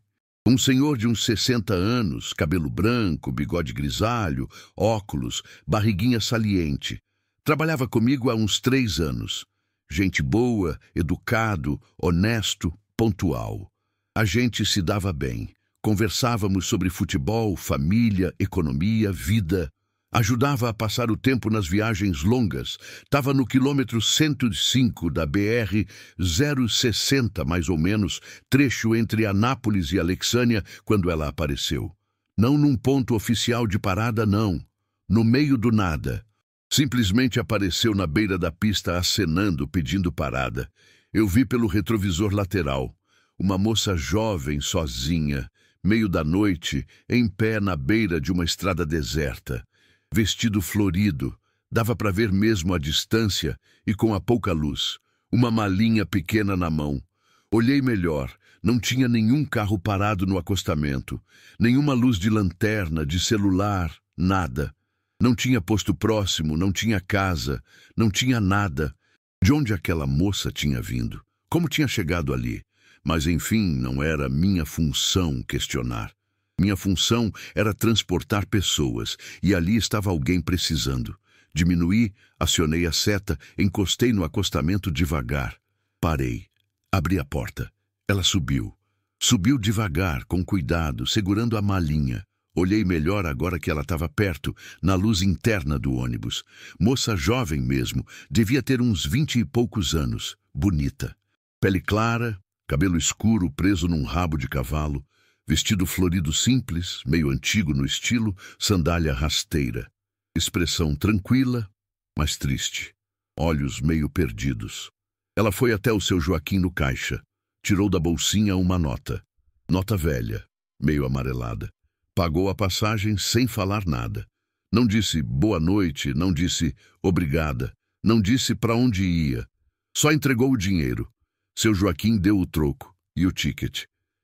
Um senhor de uns 60 anos, cabelo branco, bigode grisalho, óculos, barriguinha saliente. Trabalhava comigo há uns 3 anos. Gente boa, educado, honesto, pontual. A gente se dava bem. Conversávamos sobre futebol, família, economia, vida. Ajudava a passar o tempo nas viagens longas. Estava no quilômetro 105 da BR-060, mais ou menos, trecho entre Anápolis e Alexânia, quando ela apareceu. Não num ponto oficial de parada, não. No meio do nada. Simplesmente apareceu na beira da pista acenando, pedindo parada. Eu vi pelo retrovisor lateral. Uma moça jovem, sozinha, meio da noite, em pé na beira de uma estrada deserta. Vestido florido, dava para ver mesmo à distância e com a pouca luz. Uma malinha pequena na mão. Olhei melhor. Não tinha nenhum carro parado no acostamento. Nenhuma luz de lanterna, de celular, nada. Não tinha posto próximo, não tinha casa, não tinha nada. De onde aquela moça tinha vindo? Como tinha chegado ali? Mas, enfim, não era minha função questionar. Minha função era transportar pessoas, e ali estava alguém precisando. Diminuí, acionei a seta, encostei no acostamento devagar. Parei. Abri a porta. Ela subiu. Subiu devagar, com cuidado, segurando a malinha. Olhei melhor agora que ela estava perto, na luz interna do ônibus. Moça jovem mesmo, devia ter uns 20 e poucos anos. Bonita. Pele clara, cabelo escuro preso num rabo de cavalo, vestido florido simples, meio antigo no estilo, sandália rasteira. Expressão tranquila, mas triste. Olhos meio perdidos. Ela foi até o seu Joaquim no caixa. Tirou da bolsinha uma nota. Nota velha, meio amarelada. Pagou a passagem sem falar nada. Não disse boa noite, não disse obrigada, não disse para onde ia. Só entregou o dinheiro. Seu Joaquim deu o troco e o ticket.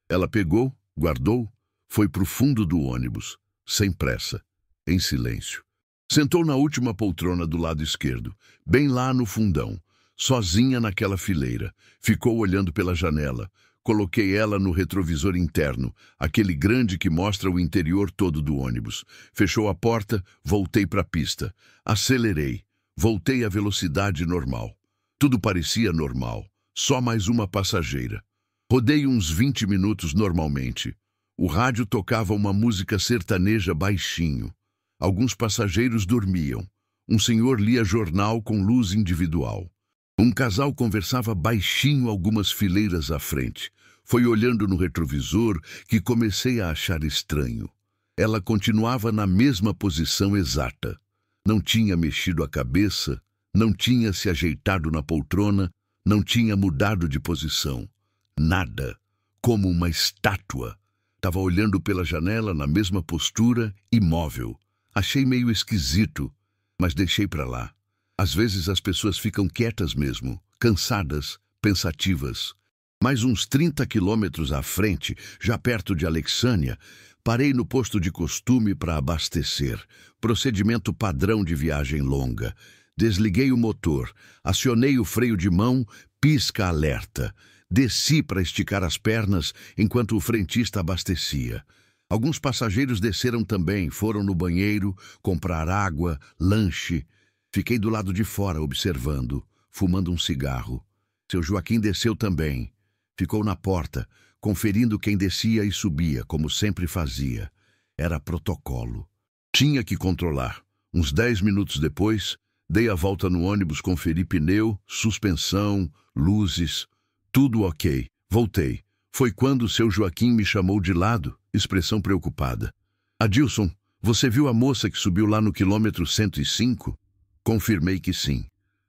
Ela pegou, guardou, foi para o fundo do ônibus, sem pressa, em silêncio. Sentou na última poltrona do lado esquerdo, bem lá no fundão, sozinha naquela fileira. Ficou olhando pela janela. Coloquei ela no retrovisor interno, aquele grande que mostra o interior todo do ônibus. Fechou a porta, voltei para a pista. Acelerei. Voltei à velocidade normal. Tudo parecia normal. Só mais uma passageira. Rodei uns 20 minutos normalmente. O rádio tocava uma música sertaneja baixinho. Alguns passageiros dormiam. Um senhor lia jornal com luz individual. Um casal conversava baixinho algumas fileiras à frente. Foi olhando no retrovisor que comecei a achar estranho. Ela continuava na mesma posição exata. Não tinha mexido a cabeça, não tinha se ajeitado na poltrona, não tinha mudado de posição. Nada. Como uma estátua. Estava olhando pela janela na mesma postura, imóvel. Achei meio esquisito, mas deixei para lá. Às vezes as pessoas ficam quietas mesmo, cansadas, pensativas. Mais uns 30 quilômetros à frente, já perto de Alexânia, parei no posto de costume para abastecer. Procedimento padrão de viagem longa. Desliguei o motor, acionei o freio de mão, pisca-alerta. Desci para esticar as pernas enquanto o frentista abastecia. Alguns passageiros desceram também, foram no banheiro, comprar água, lanche. Fiquei do lado de fora observando, fumando um cigarro. Seu Joaquim desceu também. Ficou na porta, conferindo quem descia e subia, como sempre fazia. Era protocolo. Tinha que controlar. Uns 10 minutos depois, dei a volta no ônibus, conferi pneu, suspensão, luzes, tudo ok. Voltei. Foi quando seu Joaquim me chamou de lado, expressão preocupada. Adilson, você viu a moça que subiu lá no quilômetro 105? Confirmei que sim.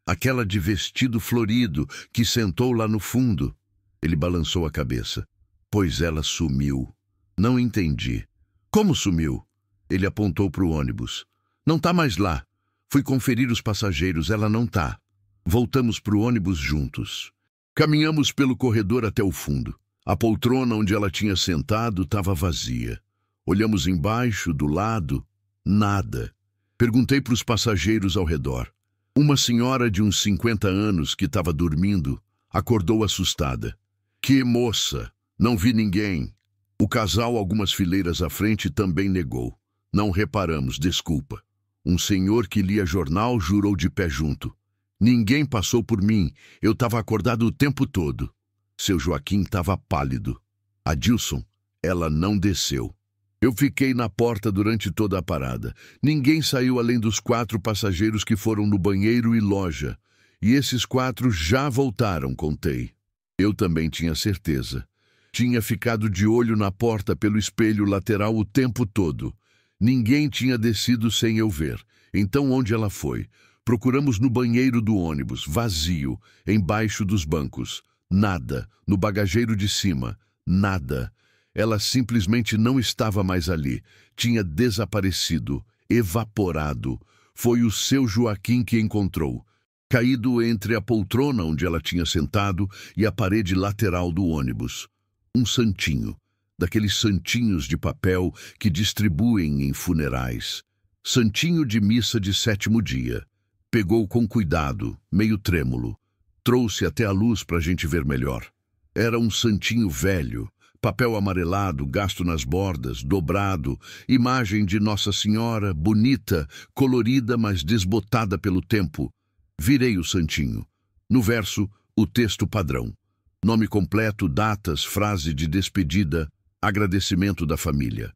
Aquela de vestido florido, que sentou lá no fundo. Ele balançou a cabeça. Pois ela sumiu. Não entendi. Como sumiu? Ele apontou para o ônibus. Não tá mais lá. Fui conferir os passageiros, ela não tá. Voltamos para o ônibus juntos. Caminhamos pelo corredor até o fundo. A poltrona onde ela tinha sentado estava vazia. Olhamos embaixo, do lado, nada. Perguntei para os passageiros ao redor. Uma senhora de uns 50 anos que estava dormindo acordou assustada. Que moça! Não vi ninguém. O casal, algumas fileiras à frente, também negou. Não reparamos, desculpa. Um senhor que lia jornal jurou de pé junto. Ninguém passou por mim, eu estava acordado o tempo todo. Seu Joaquim estava pálido. Adilson, ela não desceu. Eu fiquei na porta durante toda a parada. Ninguém saiu além dos 4 passageiros que foram no banheiro e loja. E esses 4 já voltaram, contei. Eu também tinha certeza. Tinha ficado de olho na porta pelo espelho lateral o tempo todo. Ninguém tinha descido sem eu ver. Então onde ela foi? Procuramos no banheiro do ônibus, vazio, embaixo dos bancos. Nada. No bagageiro de cima. Nada. Ela simplesmente não estava mais ali. Tinha desaparecido, evaporado. Foi o seu Joaquim que encontrou, caído entre a poltrona onde ela tinha sentado e a parede lateral do ônibus. Um santinho, daqueles santinhos de papel que distribuem em funerais. Santinho de missa de 7º dia. Pegou com cuidado, meio trêmulo. Trouxe até a luz para a gente ver melhor. Era um santinho velho, papel amarelado, gasto nas bordas, dobrado, imagem de Nossa Senhora, bonita, colorida, mas desbotada pelo tempo. Virei o santinho. No verso, o texto padrão. Nome completo, datas, frase de despedida, agradecimento da família.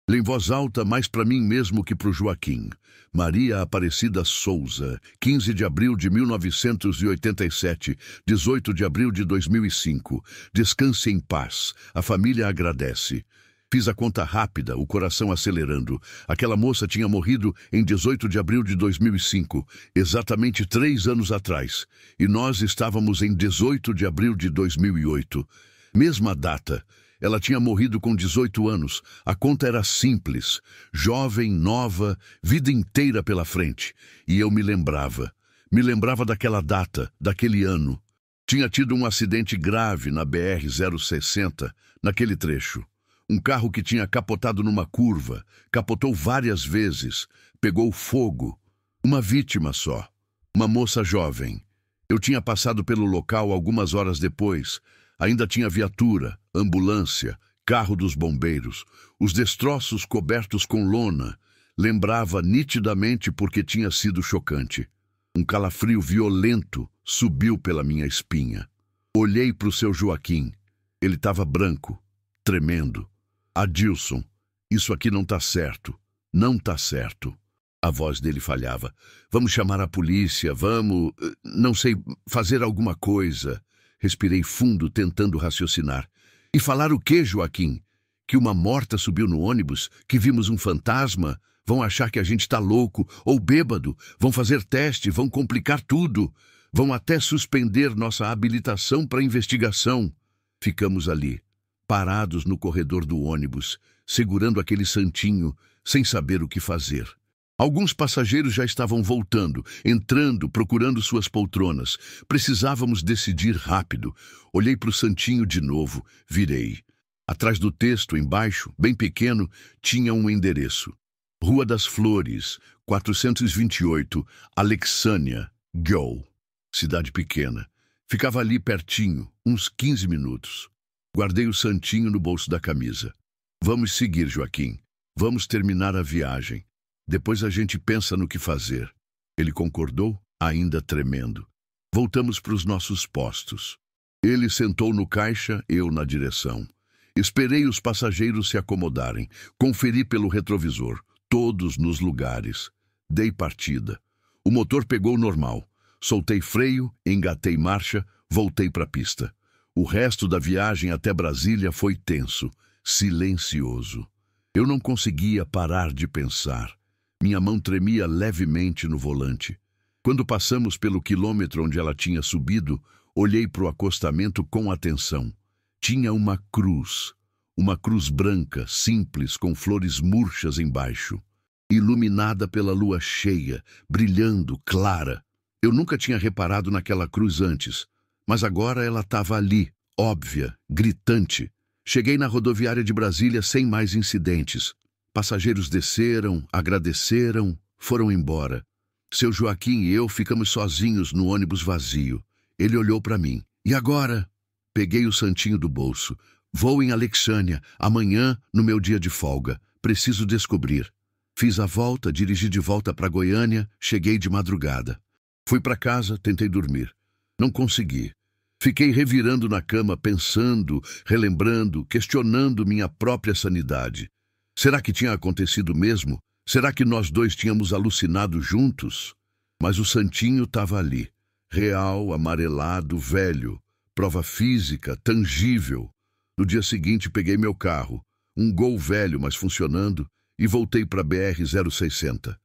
Li em voz alta, mais para mim mesmo que para o Joaquim. Maria Aparecida Souza, 15 de abril de 1987, 18 de abril de 2005. Descanse em paz. A família agradece. Fiz a conta rápida, o coração acelerando. Aquela moça tinha morrido em 18 de abril de 2005, exatamente 3 anos atrás. E nós estávamos em 18 de abril de 2008. Mesma data. Ela tinha morrido com 18 anos. A conta era simples. Jovem, nova, vida inteira pela frente. E eu me lembrava. Me lembrava daquela data, daquele ano. Tinha tido um acidente grave na BR-060, naquele trecho. Um carro que tinha capotado numa curva, capotou várias vezes, pegou fogo. Uma vítima só. Uma moça jovem. Eu tinha passado pelo local algumas horas depois. Ainda tinha viatura, ambulância, carro dos bombeiros, os destroços cobertos com lona. Lembrava nitidamente porque tinha sido chocante. Um calafrio violento subiu pela minha espinha. Olhei para o seu Joaquim. Ele estava branco, tremendo. Adilson, isso aqui não está certo. Não está certo. A voz dele falhava. Vamos chamar a polícia, vamos, não sei, fazer alguma coisa. Respirei fundo, tentando raciocinar. E falar o quê, Joaquim? Que uma morta subiu no ônibus? Que vimos um fantasma? Vão achar que a gente está louco ou bêbado? Vão fazer teste, vão complicar tudo. Vão até suspender nossa habilitação para investigação. Ficamos ali, parados no corredor do ônibus, segurando aquele santinho, sem saber o que fazer. Alguns passageiros já estavam voltando, entrando, procurando suas poltronas. Precisávamos decidir rápido. Olhei para o santinho de novo, virei. Atrás do texto, embaixo, bem pequeno, tinha um endereço. Rua das Flores, 428, Alexânia, Go. Cidade pequena. Ficava ali pertinho, uns 15 minutos. Guardei o santinho no bolso da camisa. Vamos seguir, Joaquim. Vamos terminar a viagem. Depois a gente pensa no que fazer. Ele concordou, ainda tremendo. Voltamos para os nossos postos. Ele sentou no caixa, eu na direção. Esperei os passageiros se acomodarem. Conferi pelo retrovisor. Todos nos lugares. Dei partida. O motor pegou normal. Soltei freio, engatei marcha, voltei para a pista. O resto da viagem até Brasília foi tenso, silencioso. Eu não conseguia parar de pensar. Minha mão tremia levemente no volante. Quando passamos pelo quilômetro onde ela tinha subido, olhei para o acostamento com atenção. Tinha uma cruz branca, simples, com flores murchas embaixo, iluminada pela lua cheia, brilhando, clara. Eu nunca tinha reparado naquela cruz antes. Mas agora ela estava ali, óbvia, gritante. Cheguei na rodoviária de Brasília sem mais incidentes. Passageiros desceram, agradeceram, foram embora. Seu Joaquim e eu ficamos sozinhos no ônibus vazio. Ele olhou para mim. E agora? Peguei o santinho do bolso. Vou em Alexânia, amanhã, no meu dia de folga. Preciso descobrir. Fiz a volta, dirigi de volta para Goiânia, cheguei de madrugada. Fui para casa, tentei dormir. Não consegui. Fiquei revirando na cama, pensando, relembrando, questionando minha própria sanidade. Será que tinha acontecido mesmo? Será que nós dois tínhamos alucinado juntos? Mas o santinho estava ali, real, amarelado, velho, prova física, tangível. No dia seguinte peguei meu carro, um Gol velho, mas funcionando, e voltei para a BR-060.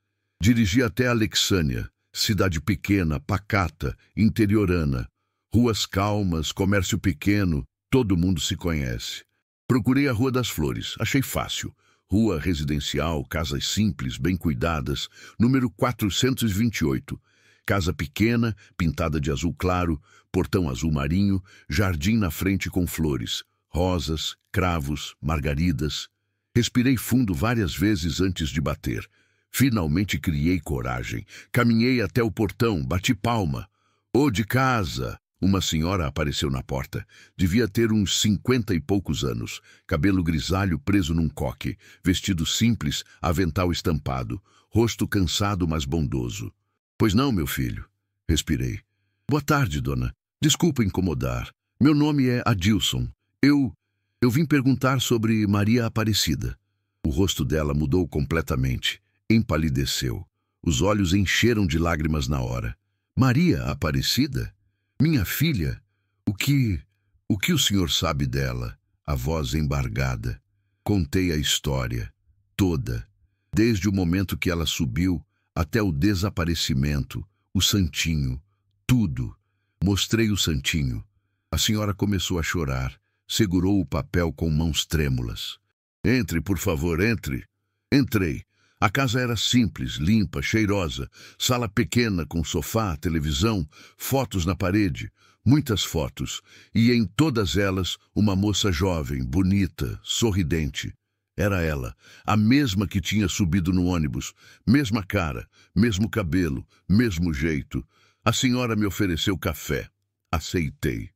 Dirigi até Alexânia, cidade pequena, pacata, interiorana. Ruas calmas, comércio pequeno, todo mundo se conhece. Procurei a Rua das Flores, achei fácil. Rua residencial, casas simples, bem cuidadas, número 428. Casa pequena, pintada de azul claro, portão azul marinho, jardim na frente com flores, rosas, cravos, margaridas. Respirei fundo várias vezes antes de bater. Finalmente criei coragem. Caminhei até o portão, bati palma. Ô de casa! Uma senhora apareceu na porta. Devia ter uns 50 e poucos anos. Cabelo grisalho preso num coque. Vestido simples, avental estampado. Rosto cansado, mas bondoso. Pois não, meu filho? Respirei. Boa tarde, dona. Desculpa incomodar. Meu nome é Adilson. Eu vim perguntar sobre Maria Aparecida. O rosto dela mudou completamente. Empalideceu. Os olhos encheram de lágrimas na hora. Maria Aparecida? Minha filha? O que o senhor sabe dela? A voz embargada. Contei a história. Toda. Desde o momento que ela subiu até o desaparecimento. O santinho. Tudo. Mostrei o santinho. A senhora começou a chorar. Segurou o papel com mãos trêmulas. Entre, por favor, entre. Entrei. A casa era simples, limpa, cheirosa. Sala pequena com sofá, televisão, fotos na parede. Muitas fotos. E em todas elas, uma moça jovem, bonita, sorridente. Era ela, a mesma que tinha subido no ônibus. Mesma cara, mesmo cabelo, mesmo jeito. A senhora me ofereceu café. Aceitei.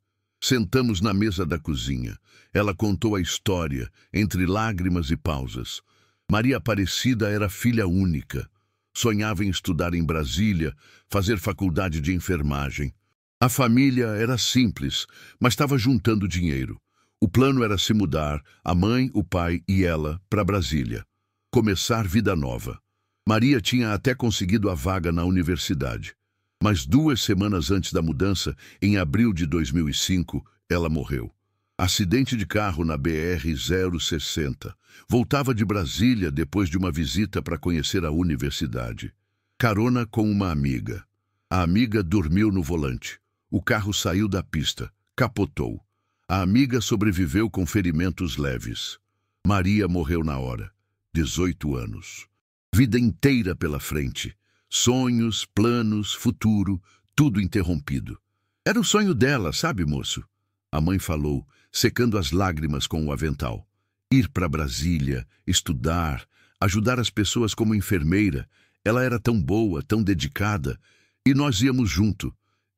Sentamos na mesa da cozinha. Ela contou a história, entre lágrimas e pausas. Maria Aparecida era filha única. Sonhava em estudar em Brasília, fazer faculdade de enfermagem. A família era simples, mas estava juntando dinheiro. O plano era se mudar, a mãe, o pai e ela, para Brasília. Começar vida nova. Maria tinha até conseguido a vaga na universidade. Mas 2 semanas antes da mudança, em abril de 2005, ela morreu. Acidente de carro na BR-060. Voltava de Brasília depois de uma visita para conhecer a universidade. Carona com uma amiga. A amiga dormiu no volante. O carro saiu da pista. Capotou. A amiga sobreviveu com ferimentos leves. Maria morreu na hora. 18 anos. Vida inteira pela frente. Sonhos, planos, futuro, tudo interrompido. Era o sonho dela, sabe, moço? A mãe falou, secando as lágrimas com o avental. Ir para Brasília, estudar, ajudar as pessoas como enfermeira. Ela era tão boa, tão dedicada. E nós íamos junto.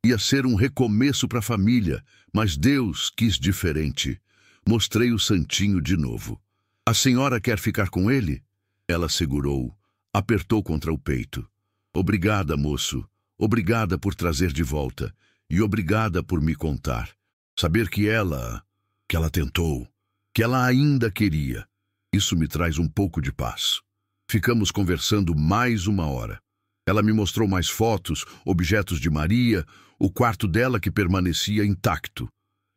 Ia ser um recomeço para a família, mas Deus quis diferente. Mostrei o santinho de novo. A senhora quer ficar com ele? Ela segurou, apertou contra o peito. Obrigada, moço. Obrigada por trazer de volta. E obrigada por me contar. Saber que ela tentou, que ela ainda queria. Isso me traz um pouco de paz. Ficamos conversando mais 1 hora. Ela me mostrou mais fotos, objetos de Maria, o quarto dela que permanecia intacto,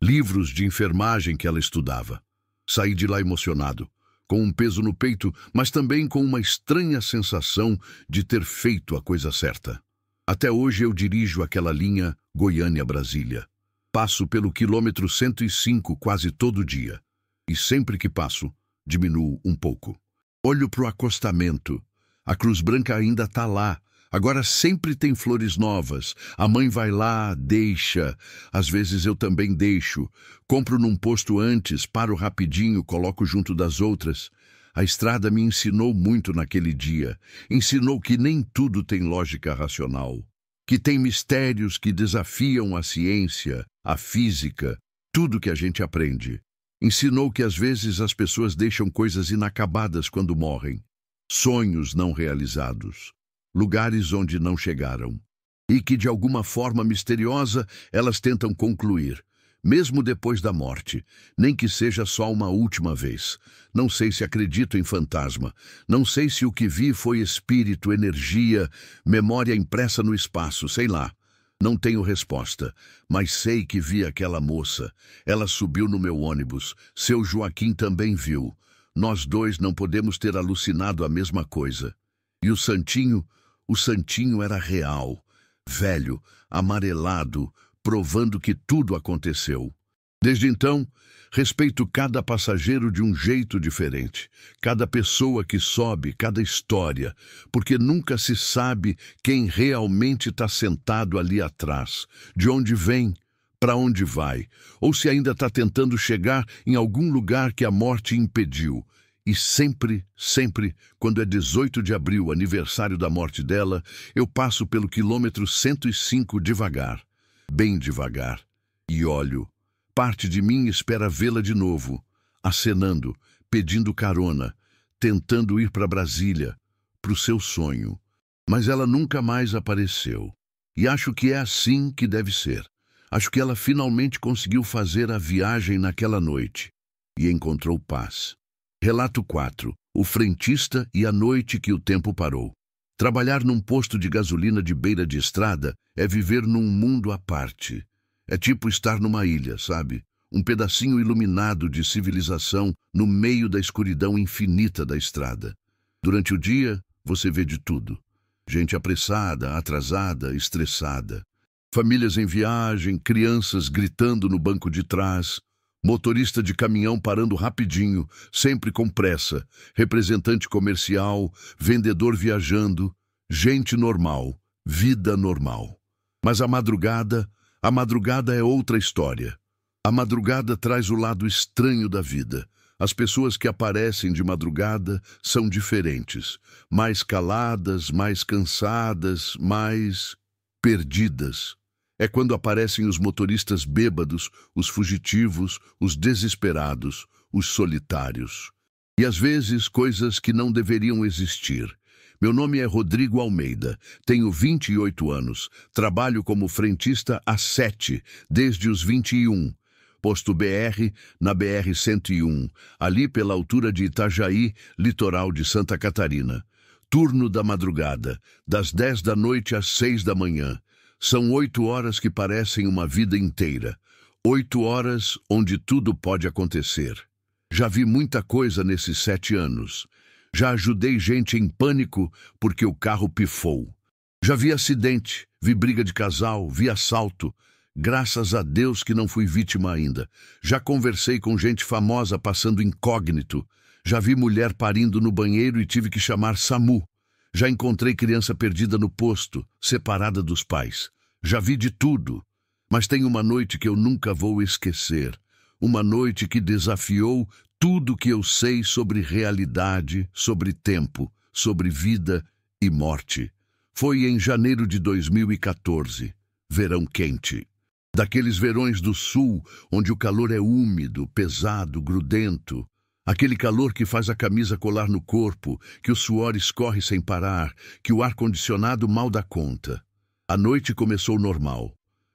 livros de enfermagem que ela estudava. Saí de lá emocionado, com um peso no peito, mas também com uma estranha sensação de ter feito a coisa certa. Até hoje eu dirijo aquela linha Goiânia-Brasília. Passo pelo quilômetro 105 quase todo dia. E sempre que passo, diminuo um pouco. Olho para o acostamento. A Cruz Branca ainda está lá. Agora sempre tem flores novas. A mãe vai lá, deixa. Às vezes eu também deixo. Compro num posto antes, paro rapidinho, coloco junto das outras. A estrada me ensinou muito naquele dia. Ensinou que nem tudo tem lógica racional. Que tem mistérios que desafiam a ciência, a física, tudo que a gente aprende. Ensinou que às vezes as pessoas deixam coisas inacabadas quando morrem. Sonhos não realizados. Lugares onde não chegaram. E que de alguma forma misteriosa elas tentam concluir. Mesmo depois da morte, nem que seja só uma última vez. Não sei se acredito em fantasma. Não sei se o que vi foi espírito, energia, memória impressa no espaço, sei lá. Não tenho resposta, mas sei que vi aquela moça. Ela subiu no meu ônibus. Seu Joaquim também viu. Nós dois não podemos ter alucinado a mesma coisa. E o Santinho era real, velho, amarelado, provando que tudo aconteceu. Desde então, respeito cada passageiro de um jeito diferente, cada pessoa que sobe, cada história, porque nunca se sabe quem realmente está sentado ali atrás, de onde vem, para onde vai, ou se ainda está tentando chegar em algum lugar que a morte impediu. E sempre, quando é 18 de abril, aniversário da morte dela, eu passo pelo quilômetro 105 devagar. Bem devagar, e olho. Parte de mim espera vê-la de novo, acenando, pedindo carona, tentando ir para Brasília, para o seu sonho. Mas ela nunca mais apareceu. E acho que é assim que deve ser. Acho que ela finalmente conseguiu fazer a viagem naquela noite e encontrou paz. Relato 4. O frentista e a noite que o tempo parou. Trabalhar num posto de gasolina de beira de estrada é viver num mundo à parte. É tipo estar numa ilha, sabe? Um pedacinho iluminado de civilização no meio da escuridão infinita da estrada. Durante o dia, você vê de tudo. Gente apressada, atrasada, estressada. Famílias em viagem, crianças gritando no banco de trás. Motorista de caminhão parando rapidinho, sempre com pressa, representante comercial, vendedor viajando, gente normal, vida normal. Mas a madrugada é outra história. A madrugada traz o lado estranho da vida. As pessoas que aparecem de madrugada são diferentes, mais caladas, mais cansadas, mais perdidas. É quando aparecem os motoristas bêbados, os fugitivos, os desesperados, os solitários. E às vezes coisas que não deveriam existir. Meu nome é Rodrigo Almeida, tenho 28 anos, trabalho como frentista há 7, desde os 21. Posto BR, na BR-101, ali pela altura de Itajaí, litoral de Santa Catarina. Turno da madrugada, das 10 da noite às 6 da manhã. São 8 horas que parecem uma vida inteira. 8 horas onde tudo pode acontecer. Já vi muita coisa nesses 7 anos. Já ajudei gente em pânico porque o carro pifou. Já vi acidente, vi briga de casal, vi assalto. Graças a Deus que não fui vítima ainda. Já conversei com gente famosa passando incógnito. Já vi mulher parindo no banheiro e tive que chamar SAMU. Já encontrei criança perdida no posto, separada dos pais. Já vi de tudo. Mas tem uma noite que eu nunca vou esquecer. Uma noite que desafiou tudo que eu sei sobre realidade, sobre tempo, sobre vida e morte. Foi em janeiro de 2014, verão quente. Daqueles verões do sul, onde o calor é úmido, pesado, grudento. Aquele calor que faz a camisa colar no corpo, que o suor escorre sem parar, que o ar-condicionado mal dá conta. A noite começou normal.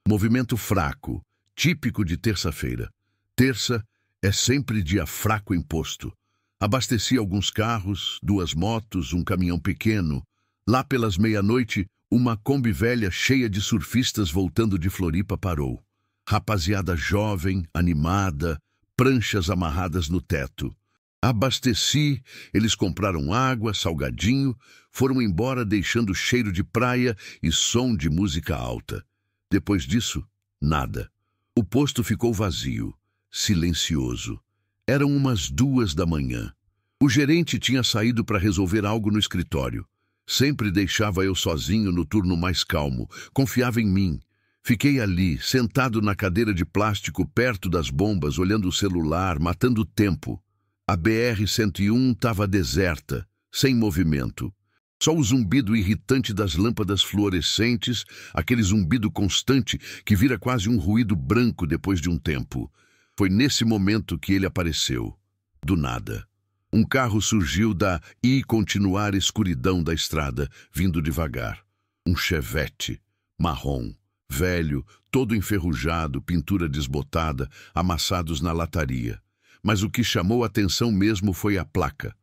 Movimento fraco, típico de terça-feira. Terça é sempre dia fraco em posto. Abasteci alguns carros, 2 motos, um caminhão pequeno. Lá pelas meia-noite, uma Kombi velha cheia de surfistas voltando de Floripa parou. Rapaziada jovem, animada, pranchas amarradas no teto. Abasteci, eles compraram água, salgadinho, foram embora deixando cheiro de praia e som de música alta. Depois disso, nada. O posto ficou vazio, silencioso. Eram umas 2 da manhã. O gerente tinha saído para resolver algo no escritório. Sempre deixava eu sozinho no turno mais calmo. Confiava em mim. Fiquei ali, sentado na cadeira de plástico perto das bombas, olhando o celular, matando o tempo. A BR-101 estava deserta, sem movimento. Só o zumbido irritante das lâmpadas fluorescentes, aquele zumbido constante que vira quase um ruído branco depois de um tempo. Foi nesse momento que ele apareceu. Do nada. Um carro surgiu da continuar escuridão da estrada, vindo devagar. Um Chevette, marrom, velho, todo enferrujado, pintura desbotada, amassados na lataria. Mas o que chamou a atenção mesmo foi a placa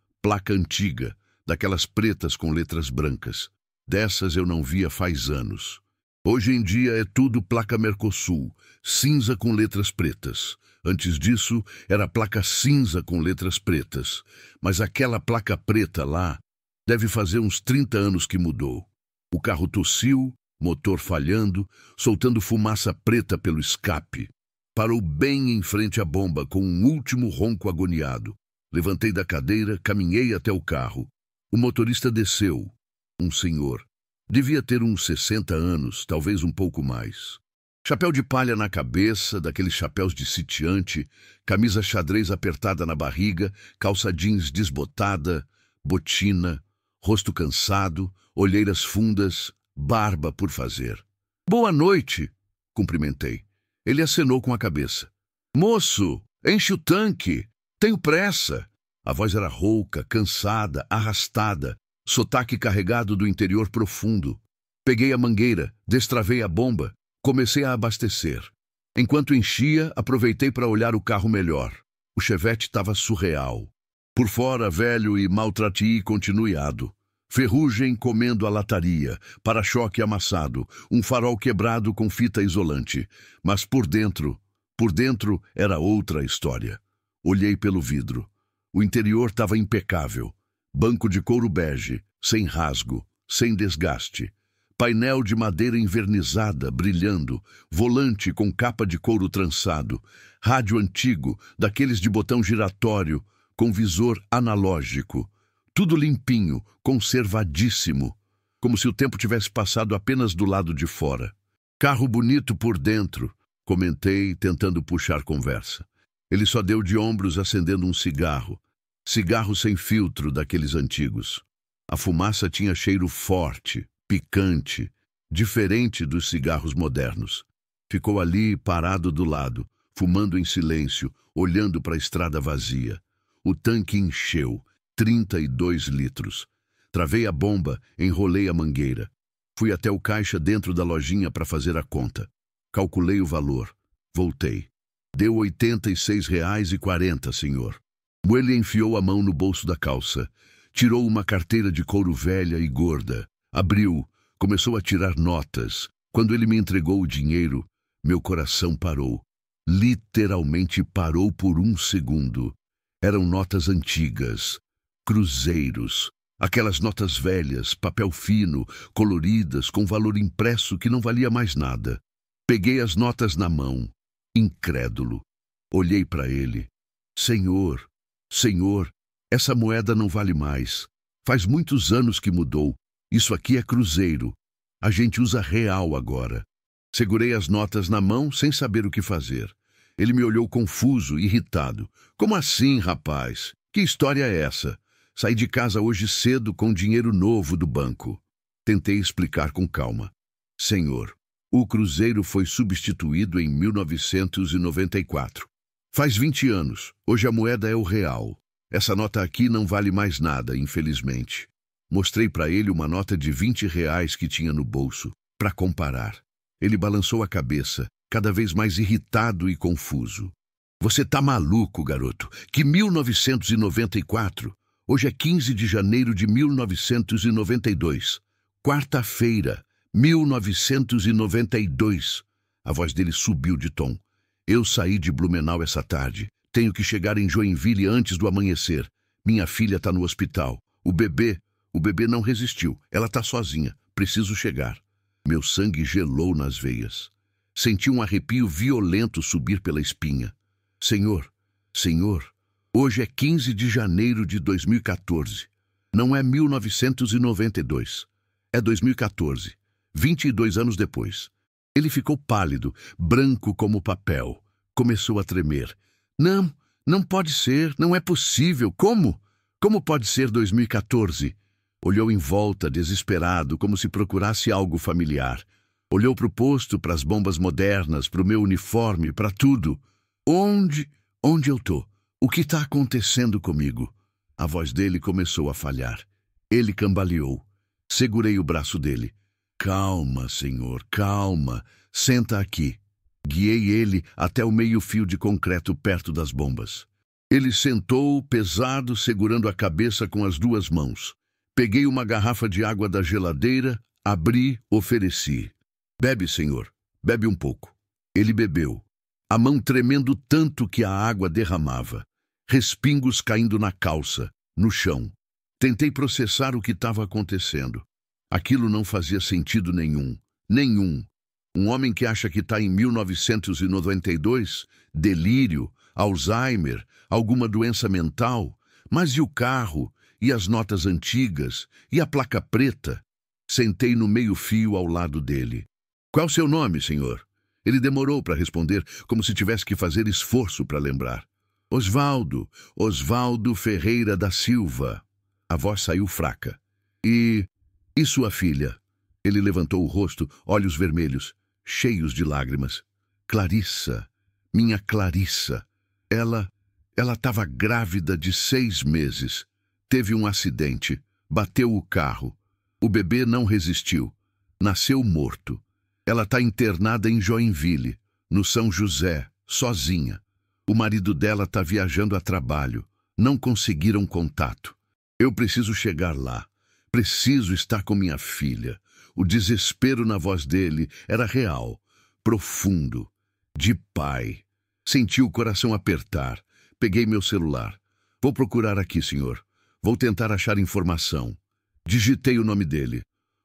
antiga, daquelas pretas com letras brancas. Dessas eu não via faz anos. Hoje em dia é tudo placa Mercosul, cinza com letras pretas. Antes disso, era placa cinza com letras pretas. Mas aquela placa preta lá deve fazer uns 30 anos que mudou. O carro tossiu, motor falhando, soltando fumaça preta pelo escape. Parou bem em frente à bomba, com um último ronco agoniado. Levantei da cadeira, caminhei até o carro. O motorista desceu. Um senhor. Devia ter uns 60 anos, talvez um pouco mais. Chapéu de palha na cabeça, daqueles chapéus de sitiante, camisa xadrez apertada na barriga, calça jeans desbotada, botina, rosto cansado, olheiras fundas, barba por fazer. "Boa noite", cumprimentei. Ele acenou com a cabeça. "Moço, enche o tanque. Tenho pressa." A voz era rouca, cansada, arrastada, sotaque carregado do interior profundo. Peguei a mangueira, destravei a bomba, comecei a abastecer. Enquanto enchia, aproveitei para olhar o carro melhor. O Chevette estava surreal. Por fora, velho e maltrati continuado. Ferrugem comendo a lataria, para-choque amassado, um farol quebrado com fita isolante. Mas por dentro era outra história. Olhei pelo vidro. O interior estava impecável. Banco de couro bege, sem rasgo, sem desgaste. Painel de madeira envernizada, brilhando. Volante com capa de couro trançado. Rádio antigo, daqueles de botão giratório, com visor analógico. Tudo limpinho, conservadíssimo. Como se o tempo tivesse passado apenas do lado de fora. "Carro bonito por dentro", comentei, tentando puxar conversa. Ele só deu de ombros acendendo um cigarro. Cigarro sem filtro daqueles antigos. A fumaça tinha cheiro forte, picante, diferente dos cigarros modernos. Ficou ali, parado do lado, fumando em silêncio, olhando para a estrada vazia. O tanque encheu, 32 litros. Travei a bomba, enrolei a mangueira. Fui até o caixa dentro da lojinha para fazer a conta. Calculei o valor. Voltei. "Deu R$ 86,40, senhor." Ele enfiou a mão no bolso da calça. Tirou uma carteira de couro velha e gorda. Abriu. Começou a tirar notas. Quando ele me entregou o dinheiro, meu coração parou. Literalmente parou por um segundo. Eram notas antigas. Cruzeiros. Aquelas notas velhas, papel fino, coloridas, com valor impresso que não valia mais nada. Peguei as notas na mão. Incrédulo. Olhei para ele. Senhor, essa moeda não vale mais. Faz muitos anos que mudou. Isso aqui é cruzeiro. A gente usa real agora." Segurei as notas na mão sem saber o que fazer. Ele me olhou confuso, irritado. "Como assim, rapaz? Que história é essa? Saí de casa hoje cedo com dinheiro novo do banco." Tentei explicar com calma. "Senhor, o cruzeiro foi substituído em 1994. Faz 20 anos. Hoje a moeda é o real. Essa nota aqui não vale mais nada, infelizmente." Mostrei para ele uma nota de R$ 20 que tinha no bolso, para comparar. Ele balançou a cabeça, cada vez mais irritado e confuso. "Você tá maluco, garoto? Que 1994? Hoje é 15 de janeiro de 1992. Quarta-feira, 1992. A voz dele subiu de tom. "Eu saí de Blumenau essa tarde. Tenho que chegar em Joinville antes do amanhecer. Minha filha tá no hospital. O bebê não resistiu. Ela tá sozinha. Preciso chegar." Meu sangue gelou nas veias. Senti um arrepio violento subir pela espinha. Senhor, hoje é 15 de janeiro de 2014. Não é 1992. É 2014. 22 anos depois. Ele ficou pálido, branco como papel. Começou a tremer. Não, não pode ser, não é possível. Como? Como pode ser 2014? Olhou em volta, desesperado, como se procurasse algo familiar. Olhou para o posto, para as bombas modernas, para o meu uniforme, para tudo. Onde eu tô? O que está acontecendo comigo? A voz dele começou a falhar. Ele cambaleou. Segurei o braço dele. Calma, senhor, calma. Senta aqui. Guiei ele até o meio-fio de concreto perto das bombas. Ele sentou, pesado, segurando a cabeça com as duas mãos. Peguei uma garrafa de água da geladeira, abri, ofereci. Bebe, senhor. Bebe um pouco. Ele bebeu. A mão tremendo tanto que a água derramava. Respingos caindo na calça, no chão. Tentei processar o que estava acontecendo. Aquilo não fazia sentido nenhum. Nenhum. Um homem que acha que está em 1992, delírio, Alzheimer, alguma doença mental. Mas e o carro? E as notas antigas? E a placa preta? Sentei no meio-fio ao lado dele. Qual o seu nome, senhor? Ele demorou para responder, como se tivesse que fazer esforço para lembrar. Osvaldo Ferreira da Silva. A voz saiu fraca. E sua filha? Ele levantou o rosto, olhos vermelhos, cheios de lágrimas. Clarissa, minha Clarissa. Ela estava grávida de 6 meses. Teve um acidente, bateu o carro. O bebê não resistiu. Nasceu morto. Ela está internada em Joinville, no São José, sozinha. O marido dela está viajando a trabalho. Não conseguiram contato. Eu preciso chegar lá. Preciso estar com minha filha. O desespero na voz dele era real, profundo, de pai. Senti o coração apertar. Peguei meu celular. Vou procurar aqui, senhor. Vou tentar achar informação. Digitei o nome dele.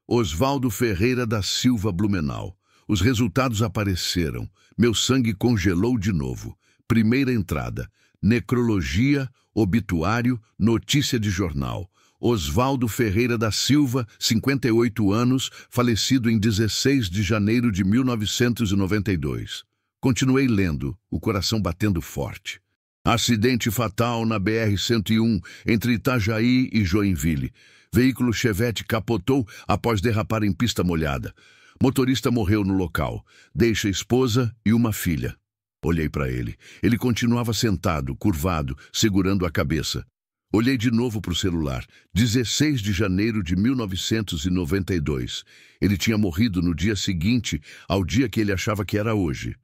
Osvaldo Ferreira da Silva Blumenau. Os resultados apareceram. Meu sangue congelou de novo. Primeira entrada. Necrologia, obituário, notícia de jornal. Osvaldo Ferreira da Silva, 58 anos, falecido em 16 de janeiro de 1992. Continuei lendo, o coração batendo forte. Acidente fatal na BR-101, entre Itajaí e Joinville. Veículo Chevette capotou após derrapar em pista molhada. Motorista morreu no local. Deixa esposa e uma filha. Olhei para ele. Ele continuava sentado, curvado, segurando a cabeça. Olhei de novo para o celular. 16 de janeiro de 1992. Ele tinha morrido no dia seguinte ao dia que ele achava que era hoje.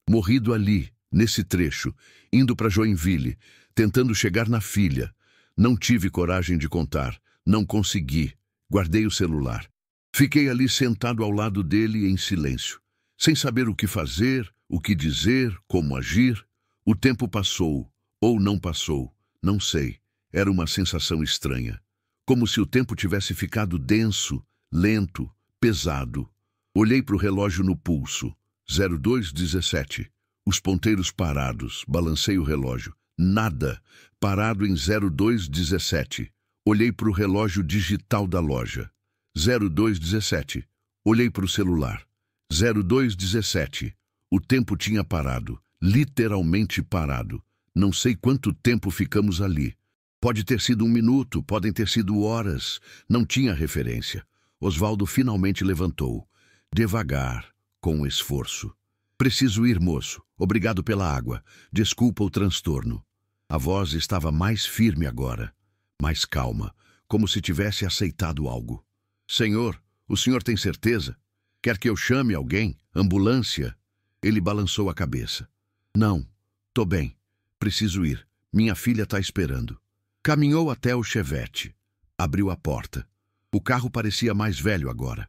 Morrido ali, nesse trecho, indo para Joinville, tentando chegar na filha. Não tive coragem de contar. Não consegui. Guardei o celular. Fiquei ali sentado ao lado dele em silêncio, sem saber o que fazer, o que dizer, como agir. O tempo passou, ou não passou, não sei. Era uma sensação estranha, como se o tempo tivesse ficado denso, lento, pesado. Olhei para o relógio no pulso, 02:17. Os ponteiros parados, balancei o relógio. Nada, parado em 02:17. Olhei para o relógio digital da loja. 02:17. Olhei para o celular. 02:17. O tempo tinha parado, literalmente parado. Não sei quanto tempo ficamos ali. Pode ter sido 1 minuto, podem ter sido horas. Não tinha referência. Osvaldo finalmente levantou. Devagar, com esforço. Preciso ir, moço. Obrigado pela água. Desculpa o transtorno. A voz estava mais firme agora, mais calma, como se tivesse aceitado algo. Senhor, o senhor tem certeza? Quer que eu chame alguém? Ambulância? Ele balançou a cabeça. Não, tô bem. Preciso ir. Minha filha está esperando. Caminhou até o Chevette. Abriu a porta. O carro parecia mais velho agora,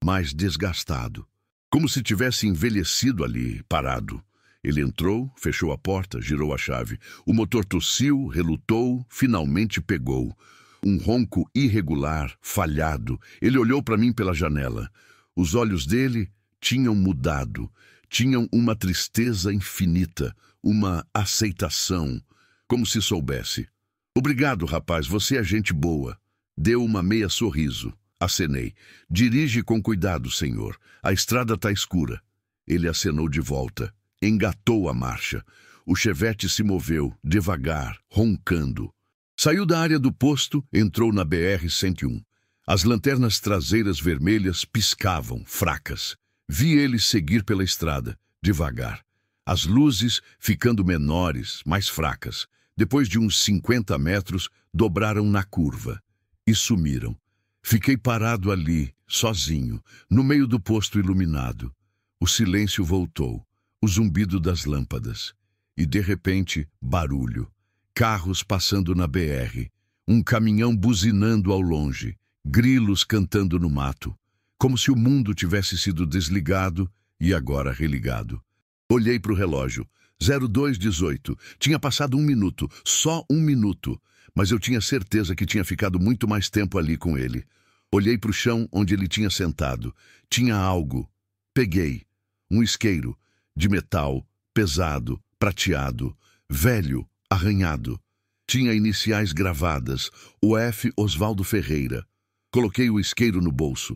mais desgastado. Como se tivesse envelhecido ali, parado. Ele entrou, fechou a porta, girou a chave. O motor tossiu, relutou, finalmente pegou. Um ronco irregular, falhado. Ele olhou para mim pela janela. Os olhos dele tinham mudado. Tinham uma tristeza infinita, uma aceitação, como se soubesse. Obrigado, rapaz, você é gente boa. Deu uma meia sorriso. Acenei. Dirige com cuidado, senhor. A estrada está escura. Ele acenou de volta. Engatou a marcha. O Chevette se moveu, devagar, roncando. Saiu da área do posto, entrou na BR-101. As lanternas traseiras vermelhas piscavam, fracas. Vi ele seguir pela estrada, devagar. As luzes ficando menores, mais fracas. Depois de uns 50 metros, dobraram na curva e sumiram. Fiquei parado ali, sozinho, no meio do posto iluminado. O silêncio voltou, o zumbido das lâmpadas. E, de repente, barulho. Carros passando na BR. Um caminhão buzinando ao longe. Grilos cantando no mato. Como se o mundo tivesse sido desligado e agora religado. Olhei para o relógio. 02:18. Tinha passado 1 minuto, só 1 minuto. Mas eu tinha certeza que tinha ficado muito mais tempo ali com ele. Olhei para o chão onde ele tinha sentado. Tinha algo. Peguei. Um isqueiro. De metal. Pesado. Prateado. Velho. Arranhado. Tinha iniciais gravadas. O F. Osvaldo Ferreira. Coloquei o isqueiro no bolso.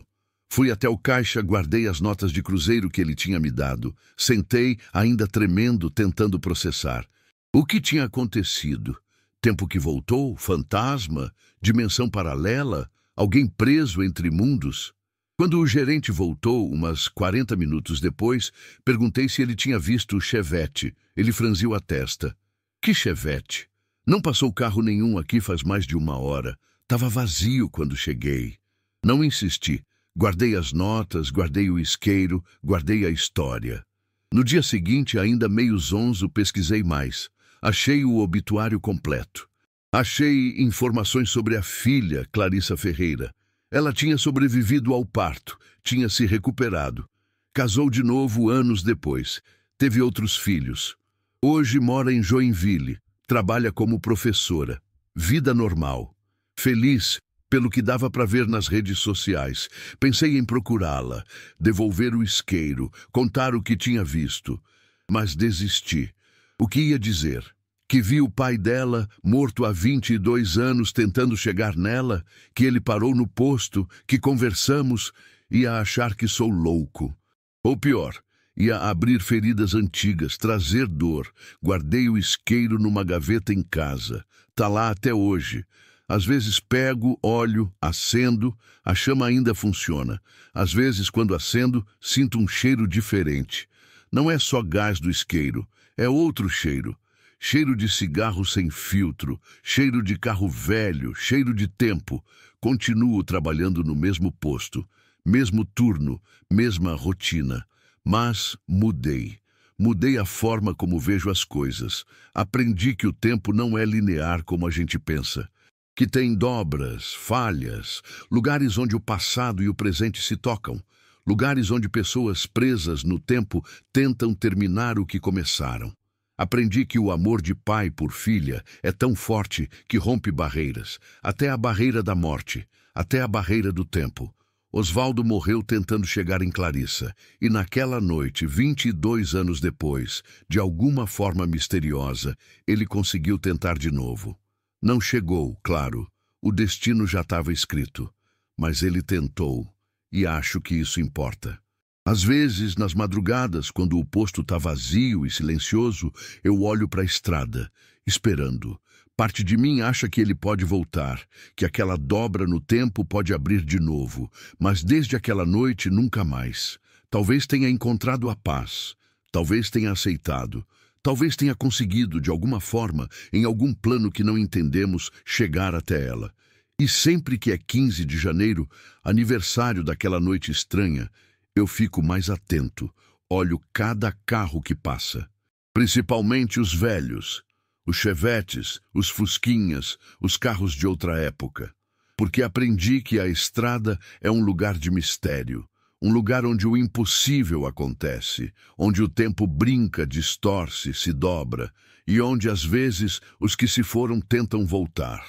Fui até o caixa, guardei as notas de cruzeiro que ele tinha me dado. Sentei, ainda tremendo, tentando processar. O que tinha acontecido? Tempo que voltou? Fantasma? Dimensão paralela? Alguém preso entre mundos? Quando o gerente voltou, umas 40 minutos depois, perguntei se ele tinha visto o Chevette. Ele franziu a testa. Que Chevette? Não passou carro nenhum aqui faz mais de 1 hora. Tava vazio quando cheguei. Não insisti. Guardei as notas, guardei o isqueiro, guardei a história. No dia seguinte, ainda meio zonzo, pesquisei mais. Achei o obituário completo. Achei informações sobre a filha, Clarissa Ferreira. Ela tinha sobrevivido ao parto, tinha se recuperado. Casou de novo anos depois. Teve outros filhos. Hoje mora em Joinville. Trabalha como professora. Vida normal. Feliz, pelo que dava para ver nas redes sociais. Pensei em procurá-la, devolver o isqueiro, contar o que tinha visto. Mas desisti. O que ia dizer? Que vi o pai dela, morto há 22 anos, tentando chegar nela, que ele parou no posto, que conversamos, ia achar que sou louco. Ou pior, ia abrir feridas antigas, trazer dor. Guardei o isqueiro numa gaveta em casa. Tá lá até hoje. Às vezes pego, olho, acendo, a chama ainda funciona. Às vezes, quando acendo, sinto um cheiro diferente. Não é só gás do isqueiro, é outro cheiro. Cheiro de cigarro sem filtro, cheiro de carro velho, cheiro de tempo. Continuo trabalhando no mesmo posto, mesmo turno, mesma rotina. Mas mudei. Mudei a forma como vejo as coisas. Aprendi que o tempo não é linear como a gente pensa. Que tem dobras, falhas, lugares onde o passado e o presente se tocam, lugares onde pessoas presas no tempo tentam terminar o que começaram. Aprendi que o amor de pai por filha é tão forte que rompe barreiras, até a barreira da morte, até a barreira do tempo. Osvaldo morreu tentando chegar em Clarissa, e naquela noite, 22 anos depois, de alguma forma misteriosa, ele conseguiu tentar de novo. Não chegou, claro, o destino já estava escrito, mas ele tentou, e acho que isso importa. Às vezes, nas madrugadas, quando o posto está vazio e silencioso, eu olho para a estrada, esperando. Parte de mim acha que ele pode voltar, que aquela dobra no tempo pode abrir de novo, mas desde aquela noite nunca mais. Talvez tenha encontrado a paz, talvez tenha aceitado. Talvez tenha conseguido, de alguma forma, em algum plano que não entendemos, chegar até ela. E sempre que é 15 de janeiro, aniversário daquela noite estranha, eu fico mais atento, olho cada carro que passa. Principalmente os velhos, os chevetes, os fusquinhas, os carros de outra época. Porque aprendi que a estrada é um lugar de mistério. Um lugar onde o impossível acontece, onde o tempo brinca, distorce, se dobra, e onde, às vezes, os que se foram tentam voltar,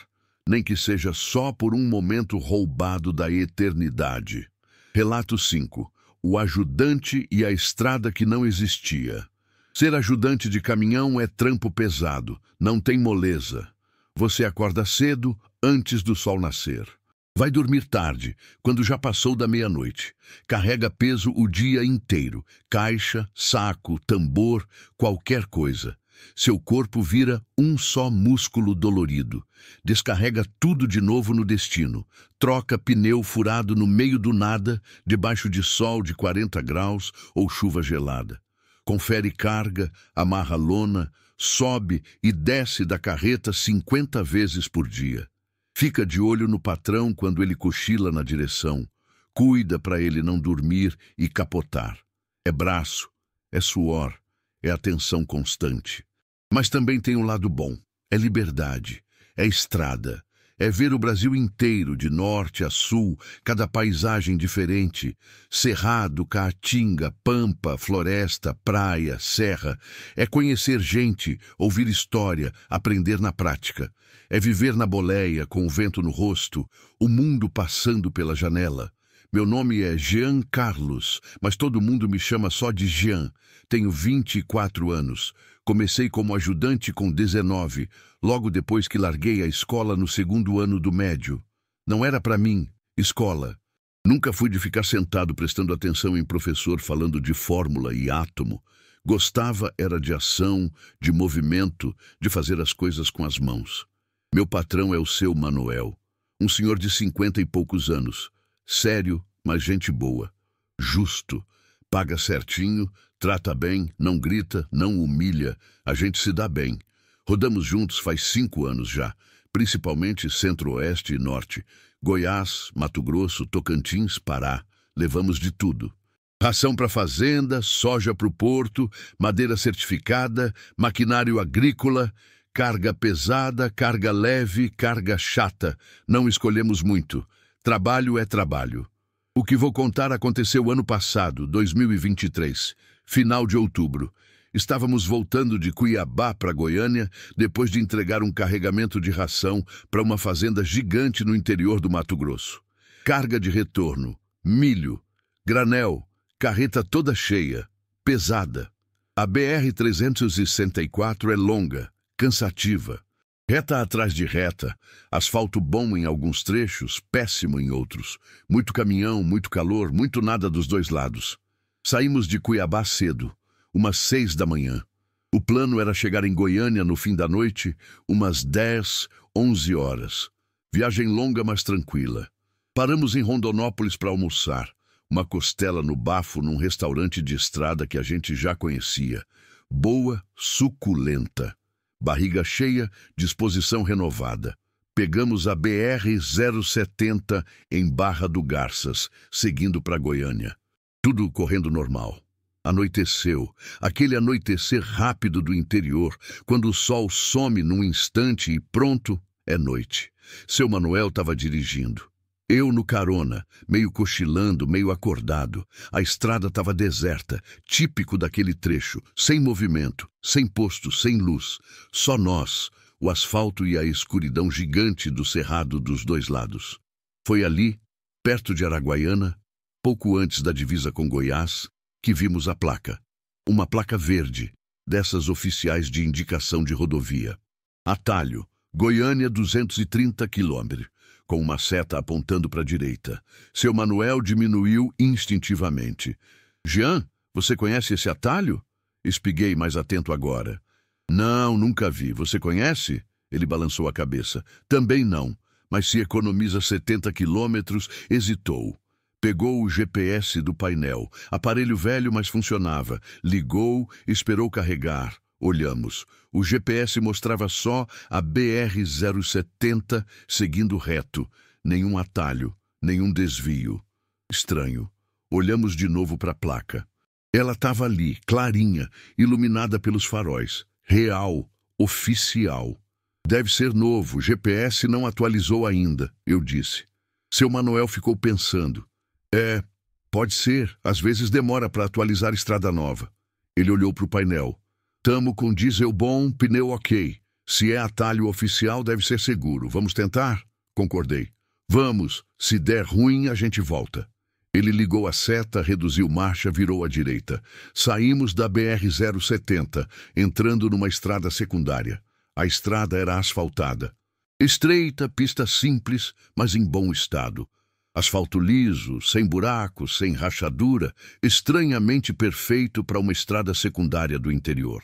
nem que seja só por um momento roubado da eternidade. Relato 5. O ajudante e a estrada que não existia. Ser ajudante de caminhão é trampo pesado, não tem moleza. Você acorda cedo, antes do sol nascer. Vai dormir tarde, quando já passou da meia-noite. Carrega peso o dia inteiro, caixa, saco, tambor, qualquer coisa. Seu corpo vira um só músculo dolorido. Descarrega tudo de novo no destino. Troca pneu furado no meio do nada, debaixo de sol de 40 graus ou chuva gelada. Confere carga, amarra lona, sobe e desce da carreta 50 vezes por dia. Fica de olho no patrão quando ele cochila na direção. Cuida para ele não dormir e capotar. É braço, é suor, é atenção constante. Mas também tem um lado bom. É liberdade, é estrada. É ver o Brasil inteiro, de norte a sul, cada paisagem diferente. Cerrado, caatinga, pampa, floresta, praia, serra. É conhecer gente, ouvir história, aprender na prática. É viver na boleia, com o vento no rosto, o mundo passando pela janela. Meu nome é Jean Carlos, mas todo mundo me chama só de Jean. Tenho 24 anos. Comecei como ajudante com 19, logo depois que larguei a escola no segundo ano do médio. Não era para mim, escola. Nunca fui de ficar sentado prestando atenção em professor falando de fórmula e átomo. Gostava era de ação, de movimento, de fazer as coisas com as mãos. Meu patrão é o seu Manuel, um senhor de 50 e poucos anos. Sério, mas gente boa. Justo. Paga certinho, trata bem, não grita, não humilha. A gente se dá bem. Rodamos juntos faz 5 anos já, principalmente Centro-Oeste e Norte. Goiás, Mato Grosso, Tocantins, Pará. Levamos de tudo. Ração para fazenda, soja para o porto, madeira certificada, maquinário agrícola, carga pesada, carga leve, carga chata. Não escolhemos muito. Trabalho é trabalho. O que vou contar aconteceu ano passado, 2023, final de outubro. Estávamos voltando de Cuiabá para Goiânia, depois de entregar um carregamento de ração para uma fazenda gigante no interior do Mato Grosso. Carga de retorno, milho, granel, carreta toda cheia, pesada. A BR-364 é longa, cansativa. Reta atrás de reta, asfalto bom em alguns trechos, péssimo em outros. Muito caminhão, muito calor, muito nada dos dois lados. Saímos de Cuiabá cedo, umas 6 da manhã. O plano era chegar em Goiânia no fim da noite, umas 10, 11 horas. Viagem longa, mas tranquila. Paramos em Rondonópolis para almoçar. Uma costela no bafo num restaurante de estrada que a gente já conhecia. Boa, suculenta. Barriga cheia, disposição renovada. Pegamos a BR-070 em Barra do Garças, seguindo para Goiânia. Tudo correndo normal. Anoiteceu, aquele anoitecer rápido do interior, quando o sol some num instante e pronto, é noite. Seu Manuel estava dirigindo. Eu no carona, meio cochilando, meio acordado. A estrada estava deserta, típico daquele trecho, sem movimento, sem posto, sem luz. Só nós, o asfalto e a escuridão gigante do cerrado dos dois lados. Foi ali, perto de Araguaiana, pouco antes da divisa com Goiás, que vimos a placa. Uma placa verde, dessas oficiais de indicação de rodovia. Atalho, Goiânia 230 km. Com uma seta apontando para a direita. Seu Manuel diminuiu instintivamente. Jean, você conhece esse atalho? Espiguei mais atento agora. Não, nunca vi. Você conhece? Ele balançou a cabeça. Também não, mas se economiza 70 quilômetros, hesitou. Pegou o GPS do painel. Aparelho velho, mas funcionava. Ligou, esperou carregar. Olhamos. O GPS mostrava só a BR-070 seguindo reto. Nenhum atalho, nenhum desvio. Estranho. Olhamos de novo para a placa. Ela estava ali, clarinha, iluminada pelos faróis. Real, oficial. Deve ser novo, o GPS não atualizou ainda, eu disse. Seu Manuel ficou pensando. Pode ser, às vezes demora para atualizar estrada nova. Ele olhou para o painel. Tamo com diesel bom, pneu ok. Se é atalho oficial, deve ser seguro. Vamos tentar? Concordei. Vamos. Se der ruim, a gente volta. Ele ligou a seta, reduziu marcha, virou à direita. Saímos da BR-070, entrando numa estrada secundária. A estrada era asfaltada. Estreita, pista simples, mas em bom estado. Asfalto liso, sem buracos, sem rachadura, estranhamente perfeito para uma estrada secundária do interior.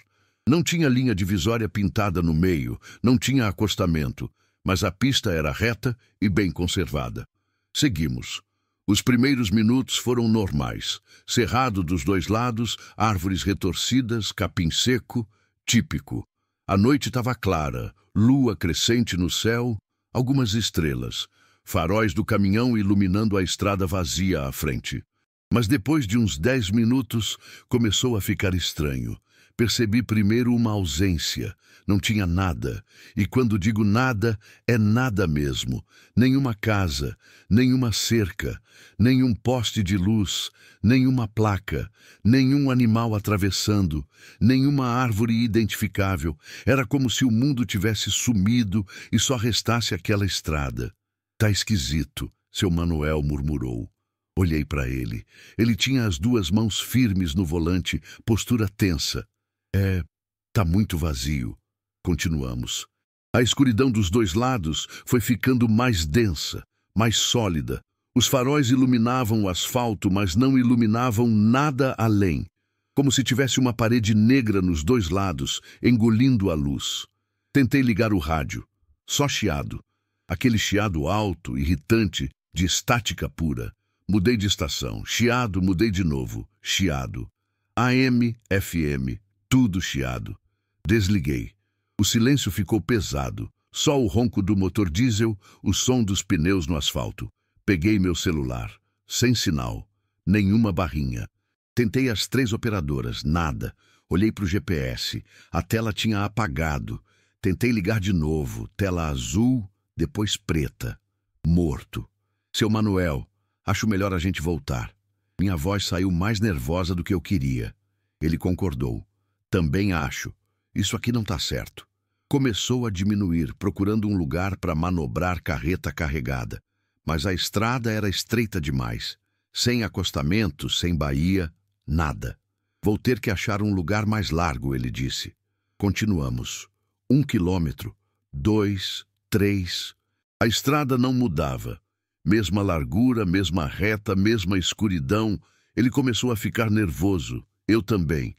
Não tinha linha divisória pintada no meio, não tinha acostamento, mas a pista era reta e bem conservada. Seguimos. Os primeiros minutos foram normais. Cerrado dos dois lados, árvores retorcidas, capim seco, típico. A noite estava clara, lua crescente no céu, algumas estrelas, faróis do caminhão iluminando a estrada vazia à frente. Mas depois de uns 10 minutos, começou a ficar estranho. Percebi primeiro uma ausência. Não tinha nada. E quando digo nada, é nada mesmo. Nenhuma casa, nenhuma cerca, nenhum poste de luz, nenhuma placa, nenhum animal atravessando, nenhuma árvore identificável. Era como se o mundo tivesse sumido e só restasse aquela estrada. Tá esquisito, seu Manuel murmurou. Olhei para ele. Ele tinha as duas mãos firmes no volante, postura tensa. Tá muito vazio. Continuamos. A escuridão dos dois lados foi ficando mais densa, mais sólida. Os faróis iluminavam o asfalto, mas não iluminavam nada além. Como se tivesse uma parede negra nos dois lados, engolindo a luz. Tentei ligar o rádio. Só chiado. Aquele chiado alto, irritante, de estática pura. Mudei de estação. Chiado, mudei de novo. Chiado. AM, FM. Tudo chiado. Desliguei. O silêncio ficou pesado. Só o ronco do motor diesel, o som dos pneus no asfalto. Peguei meu celular. Sem sinal. Nenhuma barrinha. Tentei as 3 operadoras. Nada. Olhei para o GPS. A tela tinha apagado. Tentei ligar de novo. Tela azul, depois preta. Morto. Seu Manuel, acho melhor a gente voltar. Minha voz saiu mais nervosa do que eu queria. Ele concordou. Também acho. Isso aqui não está certo. Começou a diminuir, procurando um lugar para manobrar carreta carregada. Mas a estrada era estreita demais. Sem acostamento, sem baía, nada. Vou ter que achar um lugar mais largo, ele disse. Continuamos. 1 quilômetro, 2, 3. A estrada não mudava. Mesma largura, mesma reta, mesma escuridão. Ele começou a ficar nervoso. Eu também.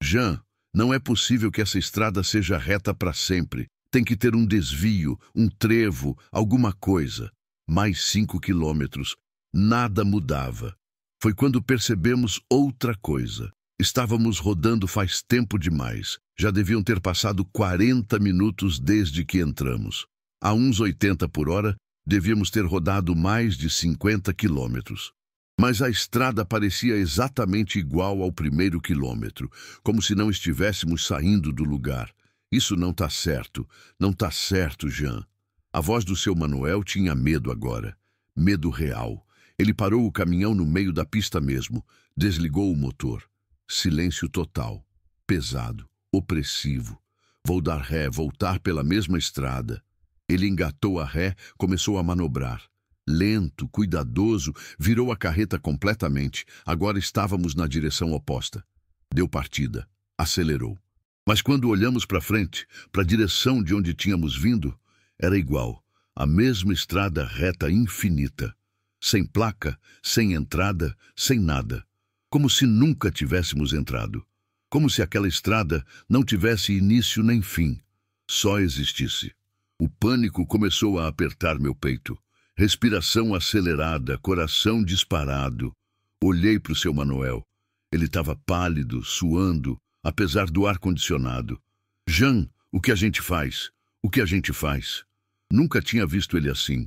Jean, não é possível que essa estrada seja reta para sempre. Tem que ter um desvio, um trevo, alguma coisa. Mais 5 quilômetros. Nada mudava. Foi quando percebemos outra coisa. Estávamos rodando faz tempo demais. Já deviam ter passado 40 minutos desde que entramos. A uns 80 por hora, devíamos ter rodado mais de 50 quilômetros. Mas a estrada parecia exatamente igual ao primeiro quilômetro, como se não estivéssemos saindo do lugar. Isso não está certo. Não está certo, Jean. A voz do seu Manuel tinha medo agora. Medo real. Ele parou o caminhão no meio da pista mesmo. Desligou o motor. Silêncio total. Pesado. Opressivo. Vou dar ré, voltar pela mesma estrada. Ele engatou a ré, começou a manobrar. Lento, cuidadoso, virou a carreta completamente. Agora estávamos na direção oposta. Deu partida. Acelerou. Mas quando olhamos para frente, para a direção de onde tínhamos vindo, era igual. A mesma estrada reta infinita. Sem placa, sem entrada, sem nada. Como se nunca tivéssemos entrado. Como se aquela estrada não tivesse início nem fim. Só existisse. O pânico começou a apertar meu peito. Respiração acelerada, coração disparado. Olhei para o seu Manuel. Ele estava pálido, suando, apesar do ar-condicionado. Jean, o que a gente faz? O que a gente faz? Nunca tinha visto ele assim.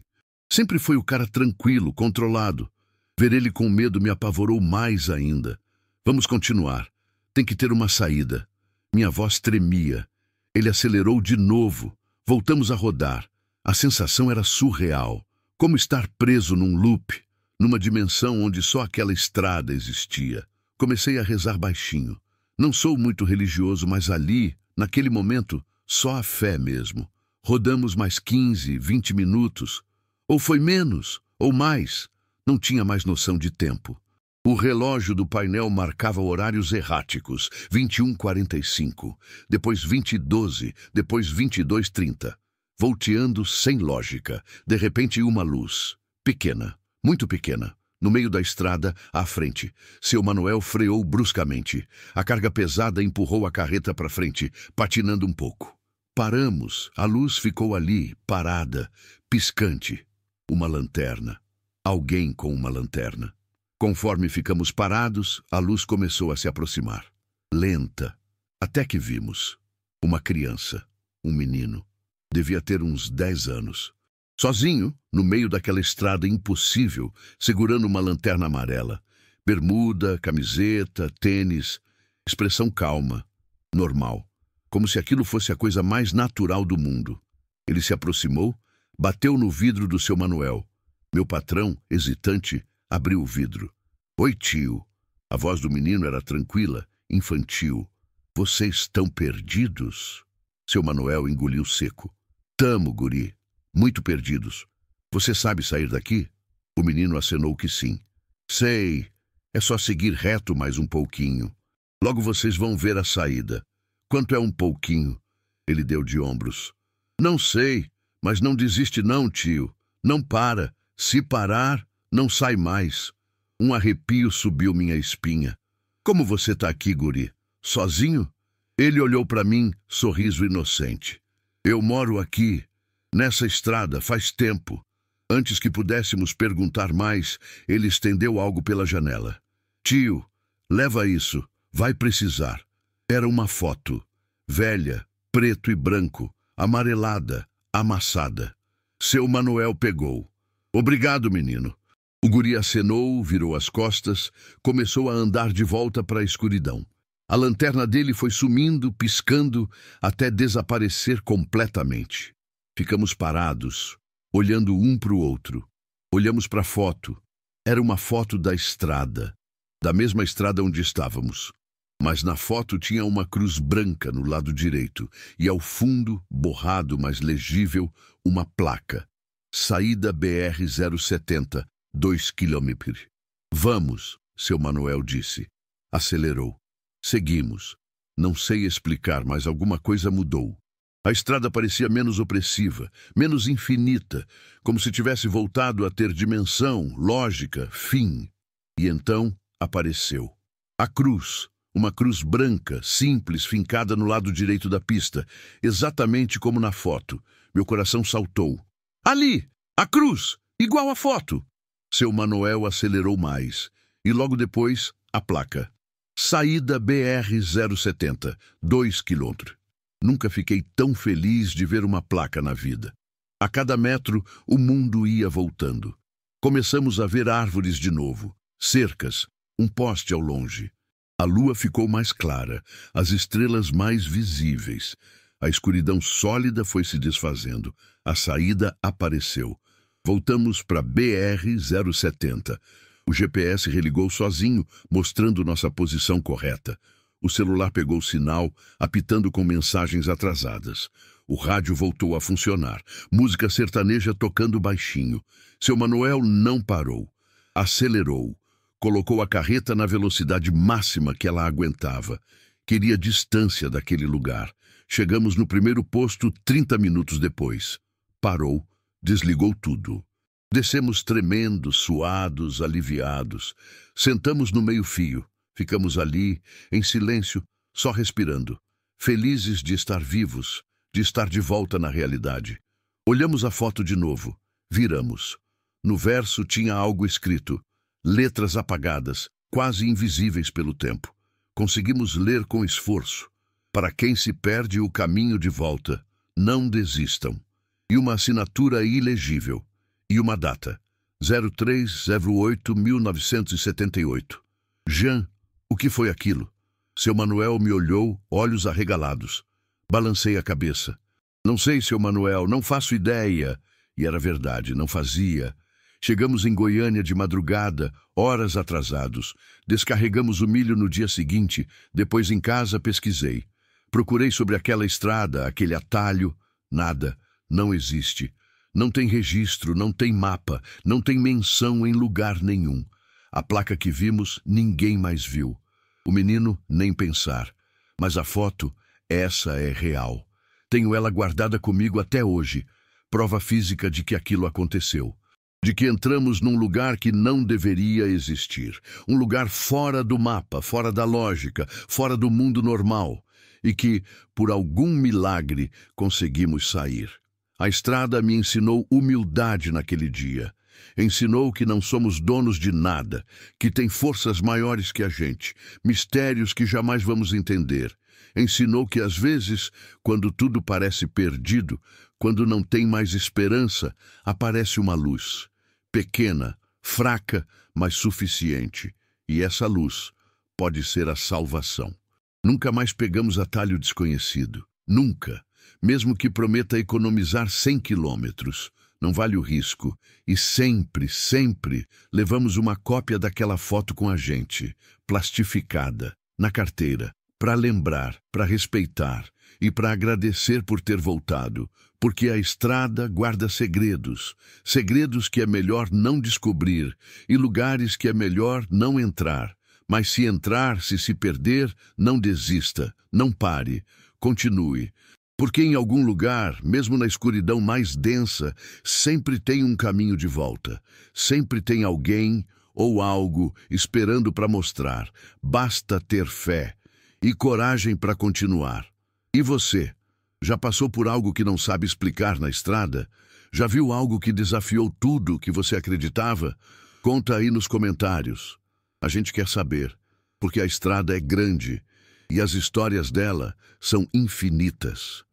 Sempre foi o cara tranquilo, controlado. Ver ele com medo me apavorou mais ainda. Vamos continuar. Tem que ter uma saída. Minha voz tremia. Ele acelerou de novo. Voltamos a rodar. A sensação era surreal. Como estar preso num loop, numa dimensão onde só aquela estrada existia. Comecei a rezar baixinho. Não sou muito religioso, mas ali, naquele momento, só a fé mesmo. Rodamos mais 15, 20 minutos. Ou foi menos, ou mais. Não tinha mais noção de tempo. O relógio do painel marcava horários erráticos. 21h45, depois 20h12, depois 22h30. volteando sem lógica. De repente, uma luz, pequena, muito pequena, no meio da estrada, à frente. Seu Manuel freou bruscamente. A carga pesada empurrou a carreta para frente, patinando um pouco. Paramos. A luz ficou ali, parada, piscante. Uma lanterna. Alguém com uma lanterna. Conforme ficamos parados, a luz começou a se aproximar. Lenta. Até que vimos. Uma criança. Um menino. Devia ter uns 10 anos. Sozinho, no meio daquela estrada impossível, segurando uma lanterna amarela. Bermuda, camiseta, tênis. Expressão calma, normal. Como se aquilo fosse a coisa mais natural do mundo. Ele se aproximou, bateu no vidro do seu Manuel. Meu patrão, hesitante, abriu o vidro. Oi, tio. A voz do menino era tranquila, infantil. Vocês estão perdidos? Seu Manuel engoliu seco. Tamo, guri. Muito perdidos. Você sabe sair daqui? O menino acenou que sim. Sei. É só seguir reto mais um pouquinho. Logo vocês vão ver a saída. Quanto é um pouquinho? Ele deu de ombros. Não sei, mas não desiste não, tio. Não para. Se parar, não sai mais. Um arrepio subiu minha espinha. Como você tá aqui, guri? Sozinho? Ele olhou para mim, sorriso inocente. Eu moro aqui, nessa estrada, faz tempo. Antes que pudéssemos perguntar mais, ele estendeu algo pela janela. Tio, leva isso, vai precisar. Era uma foto, velha, preto e branco, amarelada, amassada. Seu Manuel pegou. Obrigado, menino. O guri acenou, virou as costas, começou a andar de volta para a escuridão. A lanterna dele foi sumindo, piscando, até desaparecer completamente. Ficamos parados, olhando um para o outro. Olhamos para a foto. Era uma foto da estrada, da mesma estrada onde estávamos. Mas na foto tinha uma cruz branca no lado direito e ao fundo, borrado, mas legível, uma placa. Saída BR-070, 2 km. Vamos, seu Manuel disse. Acelerou. Seguimos. Não sei explicar, mas alguma coisa mudou. A estrada parecia menos opressiva, menos infinita, como se tivesse voltado a ter dimensão, lógica, fim. E então apareceu. A cruz, uma cruz branca, simples, fincada no lado direito da pista, exatamente como na foto. Meu coração saltou. Ali! A cruz! Igual à foto! Seu Manuel acelerou mais. E logo depois, a placa. Saída BR-070, 2 km. Nunca fiquei tão feliz de ver uma placa na vida. A cada metro, o mundo ia voltando. Começamos a ver árvores de novo, cercas, um poste ao longe. A lua ficou mais clara, as estrelas mais visíveis. A escuridão sólida foi se desfazendo. A saída apareceu. Voltamos para BR-070. O GPS religou sozinho, mostrando nossa posição correta. O celular pegou o sinal, apitando com mensagens atrasadas. O rádio voltou a funcionar. Música sertaneja tocando baixinho. Seu Manuel não parou. Acelerou. Colocou a carreta na velocidade máxima que ela aguentava. Queria distância daquele lugar. Chegamos no primeiro posto 30 minutos depois. Parou, desligou tudo. Descemos tremendo, suados, aliviados. Sentamos no meio-fio. Ficamos ali, em silêncio, só respirando. Felizes de estar vivos, de estar de volta na realidade. Olhamos a foto de novo. Viramos. No verso tinha algo escrito. Letras apagadas, quase invisíveis pelo tempo. Conseguimos ler com esforço. Para quem se perde o caminho de volta, não desistam. E uma assinatura ilegível. E uma data, 03/08/1978. Jean, o que foi aquilo? Seu Manuel me olhou, olhos arregalados. Balancei a cabeça. Não sei, seu Manuel, não faço ideia. E era verdade, não fazia. Chegamos em Goiânia de madrugada, horas atrasados. Descarregamos o milho no dia seguinte, depois em casa pesquisei. Procurei sobre aquela estrada, aquele atalho. Nada, não existe. Não tem registro, não tem mapa, não tem menção em lugar nenhum. A placa que vimos, ninguém mais viu. O menino, nem pensar. Mas a foto, essa é real. Tenho ela guardada comigo até hoje, prova física de que aquilo aconteceu. De que entramos num lugar que não deveria existir. Um lugar fora do mapa, fora da lógica, fora do mundo normal. E que, por algum milagre, conseguimos sair. A estrada me ensinou humildade naquele dia. Ensinou que não somos donos de nada, que tem forças maiores que a gente, mistérios que jamais vamos entender. Ensinou que, às vezes, quando tudo parece perdido, quando não tem mais esperança, aparece uma luz. Pequena, fraca, mas suficiente. E essa luz pode ser a salvação. Nunca mais pegamos atalho desconhecido. Nunca. Mesmo que prometa economizar 100 quilômetros. Não vale o risco. E sempre, sempre levamos uma cópia daquela foto com a gente, plastificada, na carteira, para lembrar, para respeitar e para agradecer por ter voltado, porque a estrada guarda segredos, segredos que é melhor não descobrir e lugares que é melhor não entrar. Mas se entrar, se perder, não desista, não pare, continue. Porque em algum lugar, mesmo na escuridão mais densa, sempre tem um caminho de volta. Sempre tem alguém ou algo esperando para mostrar. Basta ter fé e coragem para continuar. E você? Já passou por algo que não sabe explicar na estrada? Já viu algo que desafiou tudo que você acreditava? Conta aí nos comentários. A gente quer saber, porque a estrada é grande e as histórias dela são infinitas.